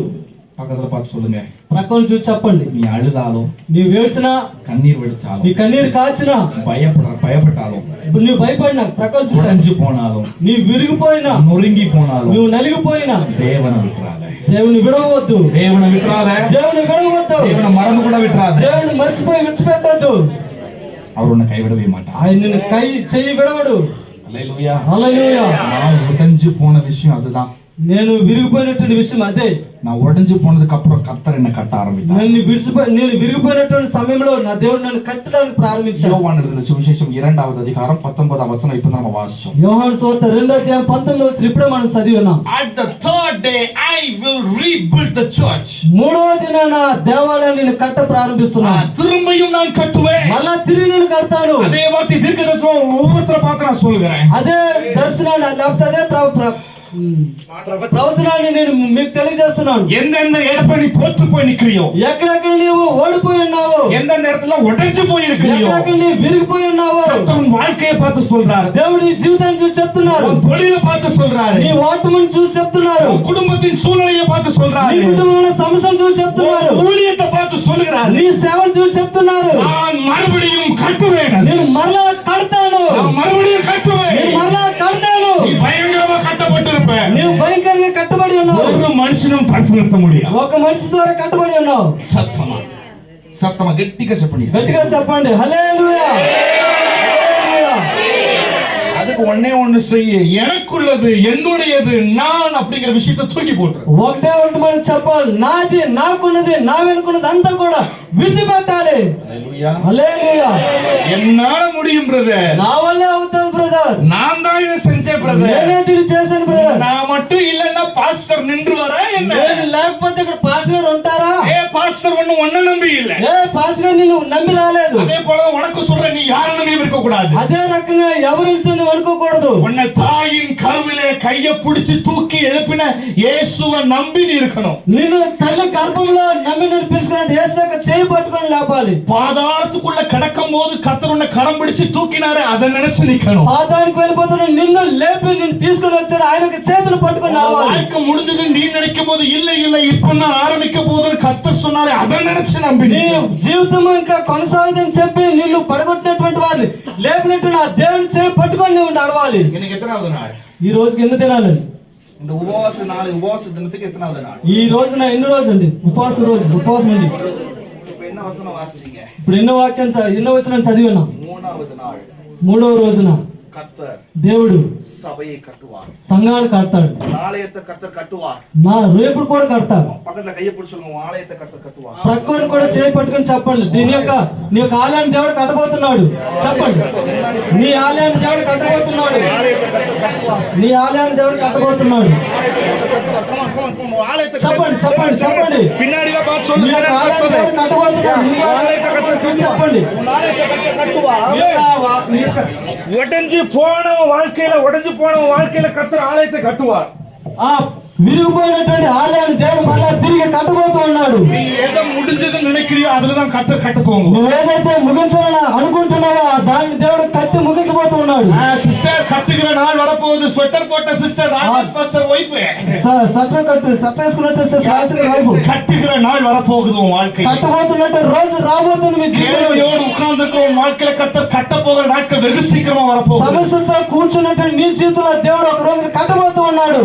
பக்கத்துல பார்த்து சொல்லுங்க,
ప్రక్కన చూసి చెప్పండి.
நீ அழுதாலும்,
నీవు ఏడ్చినా,
கண்ணீர் வடிச்சாலும்,
నీ కన్నీరు కాచినా,
பயப்பட்டாலும்,
ఇప్పుడు నువ్వు భయపడినా, ప్రక్కన చూసి
உடைஞ்சு போனாலும்,
నీవు విరిగిపోయినా,
நொறுங்கி போனாலும்,
నువ్వు నలిగిపోయినా
தேவனை விட்டுறாத.
దేవుని విడవద్దు.
தேவனை விட்டுறாத.
దేవుని విడవద్దు.
தேவனை மறந்து கூட விட்டுறாத.
దేవుని మర్చిపోయి విడిచిపెట్టద్దు.
அவர் உன்னை கைவிடவே மாட்டார்.
ఆయన నిన్ను చెయ్యి విడవడు.
ஹல்லேலூயா.
హల్లెలూయా.
நான் உடைஞ்சு போன விஷயம் அதுதான்.
నేను విరిగిపోయినటువంటి విషయం అదే.
நான் உடைஞ்சு போனதுக்கு அப்புறம் கர்த்தர் என்ன கட்ட ஆரம்பித்தார்.
నేను విరిగిపోయినటువంటి సమయంలో నా దేవుడు నన్ను కట్టడానికి ప్రారంభించాడు.
யோவான் எழுதின சுவிசேஷம் 2வது அதிகாரம் 19வது வசனம் இப்ப நம்ம வாசிச்சோம்.
యోహాను సువార్త 2వ అధ్యాయం 19వ వచనం ఇప్పుడే మనం చదివి ఉన్నాం.
At the third day I will rebuild the church.
3వ దినాన దేవాలయాన్ని నేను కట్ట ప్రారంభిస్తున్నాను.
திரும்பியும் நான் கட்டுவேன்.
మళ్ళా తిరిగి నేను కడతాను.
அதே வார்த்தை தீர்க்கதரிசனம் ஒவ்வொருத்தர பார்த்து நான் சொல்கிறேன்.
అదే దర్శనాన్ని లేకపోతే అదే ప్రవచనాన్ని నేను మీకు తెలియజేస్తున్నాను.
எந்தெந்த இடத்துல நீ தோற்று போய் நிக்கிறியோ,
ఎక్కడెక్కడ నీవు ఓడిపోయి ఉన్నావు,
எந்தெந்த இடத்துல உடைஞ்சு போய் இருக்கிறியோ,
ఎక్కడెక్కడ నీవు విరిగిపోయి ఉన్నావు,
உன் வாழ்க்கையை பார்த்து சொல்றாரு.
దేవుడు నీ జీవితాన్ని చూసి చెప్తున్నారు.
உன் தொழிலை பார்த்து சொல்றாரு.
నీ ఓటమిని చూసి చెప్తున్నారు.
உன் குடும்பத்தின் சூழ்நிலையை பார்த்து சொல்றாரு.
నీ కుటుంబంలో సమస్యను చూసి చెప్తున్నారు.
ஊழியத்தை பார்த்து சொல்கிறாரு.
నీ సేవను చూసి చెప్తున్నారు.
நான் மறுபடியும் கட்டுவேன்.
నేను మరలా కడతాను.
நான் மறுபடியும் கட்டுவேன்.
నేను మరలా కడతాను.
நீ பயங்கரமா கட்டப்பட்டிருப்ப.
నీవు భయంకరంగా కట్టబడి ఉన్నావు.
ஒரு மனுஷனும் தடுத்து நிறுத்த முடியாது.
ఒక మనిషి ద్వారా కట్టబడి ఉన్నావు.
சத்தமா சத்தமா கெட்டிగా చెప్పండి.
గట్టిగా చెప్పండి హల్లెలూయా.
அதுக்கு ஒண்ணு செய்ய, எனக்குள்ளது என்னுடையது நான் அப்படிங்கிற விஷயத்தை தூக்கி போட்டுரு.
ఒకటే ఒకటి మనం చెప్పాలి, నాది నాకున్నది నా వెనుకున్నది అంతా కూడా విడిచిపెట్టాలి.
ஹல்லேலூயா.
హల్లెలూయా.
என்னால முடியும் பிரதர்.
నా వల్లే అవుతుంది బ్రదర్.
நான் தான் இதை செஞ்சேன் பிரதர்.
నేనే దీన్ని చేశాను బ్రదర్.
நான் மட்டும் இல்லன்னா பாஸ்டர் நின்றுவாரா என்ன?
నేను లేకపోతే ఇక్కడ పాస్టర్ గారు ఉంటారా?
பாஸ்டர் ஒண்ணு நம்பி இல்ல.
పాస్టర్ గారు నిన్ను నమ్మి రాలేదు.
அதே போல உனக்கு சொல்ற, நீ யாரை நம்பி இருக்க கூடாது.
అదే రకంగా ఎవరిని అనుకోకూడదు.
உன்னை தாயின் கருவிலே கையை பிடிச்சு தூக்கி எழுப்பின இயேசுவை நம்பி நீ இருக்கணும்.
నిన్ను తల్లి గర్భంలో నమ్మి నడిపించుకున్నట్టు యేసు యొక్క చేయి పట్టుకొని లేపాలి.
பாதாளத்துக்குள்ள கடக்கும் போது கர்த்தர் உன்னை கரம் பிடிச்சு தூக்கினாரு, அதை நினைச்சு நிக்கணும்.
పాతాళానికి వెళ్ళిపోతున్న నిన్ను లేపి నిన్ను తీసుకొని వచ్చాడు, ఆయన చేతులు పట్టుకొని నడవాలి.
வாழ்க்கை முடிஞ்சது நீ நினைக்கும் போது இல்ல இப்ப நான் ஆரம்பிக்க போதுன்னு கர்த்தர் சொன்னாரு, அதை நினைச்சு நம்பி
నీ జీవితం ఇంకా కొనసాగుదని చెప్పి నిన్ను పడగొట్టినటువంటి వారిని లేపినట్టు నా దేవుని చేయి పట్టుకొని నువ్వు నడవాలి.
இன்னைக்கு எத்தனாவது நாள்?
ఈ రోజుకి ఎన్ని దినాలు?
இந்த உபவாச நாள், உபவாச தினத்துக்கு எத்தனாவது நாள்?
ఈ రోజున ఎన్ని రోజు అండి? ఉపవాసం ఉంది.
இப்ப என்ன வசனம் வாசிச்சீங்க?
ఇప్పుడు ఎన్నో వచనం చదివి ఉన్నాం.
3வது நாள்
3వ రోజున
கர்த்தர்
దేవుడు
சபையை கட்டுவார்.
సంఘాన్ని కడతాడు.
ஆலயத்தை கர்த்தர் கட்டுவார்.
నా రేపుడు కూడా కడతాడు.
பக்கத்துல கையை பிடிச்சு சொல்லுங்க, ஆலயத்தை கர்த்தர் கட்டுவார்.
ప్రక్కన కూడా చేయి పట్టుకొని చెప్పండి, నీ యొక్క ఆలయాన్ని దేవుడు కట్టబోతున్నాడు. చెప్పండి, నీ ఆలయాన్ని దేవుడు కట్టబోతున్నాడు.
ஆலயத்தை கர்த்தர் கட்டுவார்.
నీ ఆలయాన్ని దేవుడు కట్టబోతున్నాడు. చెప్పండి చెప్పండి చెప్పండి.
பின்னாடில பார்த்து சொல்லு.
మీ యొక్క ఆలయాన్ని దేవుడు కట్టబోతున్నాడు. మీ ఆలయాన్ని కట్టబోతున్నాడు. చెప్పండి. మీ యొక్క
உடைஞ்சு போன வாழ்க்கையில கர்த்தர் ஆலயத்தை கட்டுவார்.
ఆ విరిగిపోయినటువంటి ఆలయాన్ని దేవుడు మళ్ళా తిరిగి కట్టబోతూ ఉన్నాడు.
நீ எதை முடிஞ்சதுன்னு நினைக்கிறியோ அதுலதான் கர்த்தர் கட்ட துவங்கும்.
నువ్వు ఏదైతే ముగించాలని అనుకుంటున్నావో దాన్ని దేవుడు కట్టి ముగించబోతూ ఉన్నాడు.
சிஸ்டர் கட்டுகிற நாள் வரப்போகுது. ஸ்வெட்டர் போட்ட சிஸ்டர் ராஜேஷ் பாஸ்டர் வைஃப்
సట్ట వేసుకున్నట్టు వైపు
கட்டுகிற நாள் வரப்போகுது. உன் வாழ்க்கை
కట్టబోతున్నట్టు రోజు రాబోతుంది. మీ జీవితంలో
தேவனோடு உட்கார்ந்திருக்கிற உன் வாழ்க்கையில கர்த்தர் கட்ட போகிற நாட்கள் வெகு சீக்கிரமா வரப்போகுது.
సమస్యలతో కూర్చున్నట్టు నీ జీవితంలో దేవుడు ఒక రోజు కట్టబోతూ ఉన్నాడు.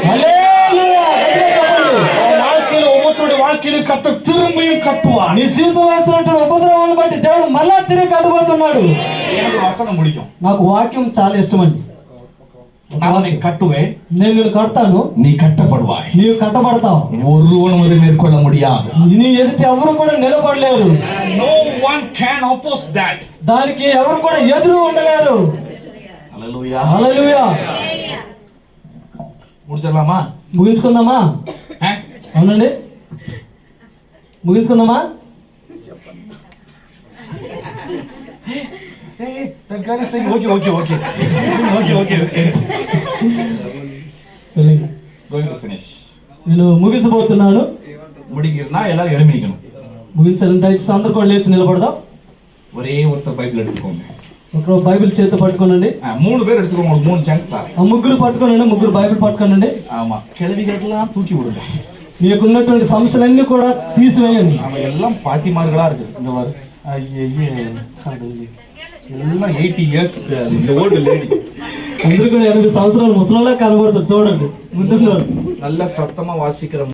హల్లెలూయా.
வாழ்க்கையில ஒவ்வொருத்தருடைய வாழ்க்கையிலும் கர்த்தர் திரும்பியும் கட்டுவார்.
నీ జీవితంలో వస్తున్నటువంటి ఉపద్రవాలను బట్టి దేవుడు మళ్ళా తిరిగి కట్టబోతున్నాడు.
எனக்கு வசனம் பிடிக்கும்.
నాకు వాక్యం చాలా ఇష్టం అండి.
நான் உன்னை கட்டுவேன்,
నేను నిన్ను కడతాను,
நீ கட்டப்படுவாய்.
నీవు కట్టబడతావు.
ஒருவனும் அதை மேற்கொள்ள முடியாது.
నీ ఎదుటి ఎవరు కూడా నిలబడలేరు.
No one can oppose that.
దానికి ఎవరు కూడా ఎదురు ఉండలేరు.
ஹல்லேலூயா.
హల్లెలూయా.
முடிச்சிடலாமா?
ముగించుకుందామా? అవునండి, ముగించుకుందామా?
Okay okay okay okay okay
சொல்லுங்க.
going to finish.
నేను ముగించబోతున్నాను.
முடிக்கிறதுனா எல்லாரும் எழும்பி நிக்கணும்.
ముగించాలని దయచేసి అందరూ కూడా లేచి నిలబడదాం.
ஒரே ஒருத்தர் பைபிள் எடுத்துக்கோங்க.
ఒకరు బైబిల్ చేతితో పట్టుకోనండి.
3 பேர் எடுத்துக்கோங்க. உங்களுக்கு 3 சான்ஸ் தான்.
ఆ ముగ్గురు పట్టుకోనండి. ముగ్గురు బైబిల్ పట్టుకోనండి.
ஆமா, கேள்விகளுக்கெல்லாம் தூக்கி விடுங்க.
మీకు ఉన్నటువంటి సమస్యలన్నీ కూడా తీసివేయండి.
அவ எல்லாம் பாட்டிமார்களா இருக்கு. இந்த பாரு, ஐயே எல்லாம் 80 இயர்ஸ் இந்த ஓல்டு லேடி.
అందరూ కూడా 80 సంవత్సరాలు ముసలిలా కనబడతారు. చూడండి, ముందున్నారు.
நல்ல சத்தமா வாசிக்கிற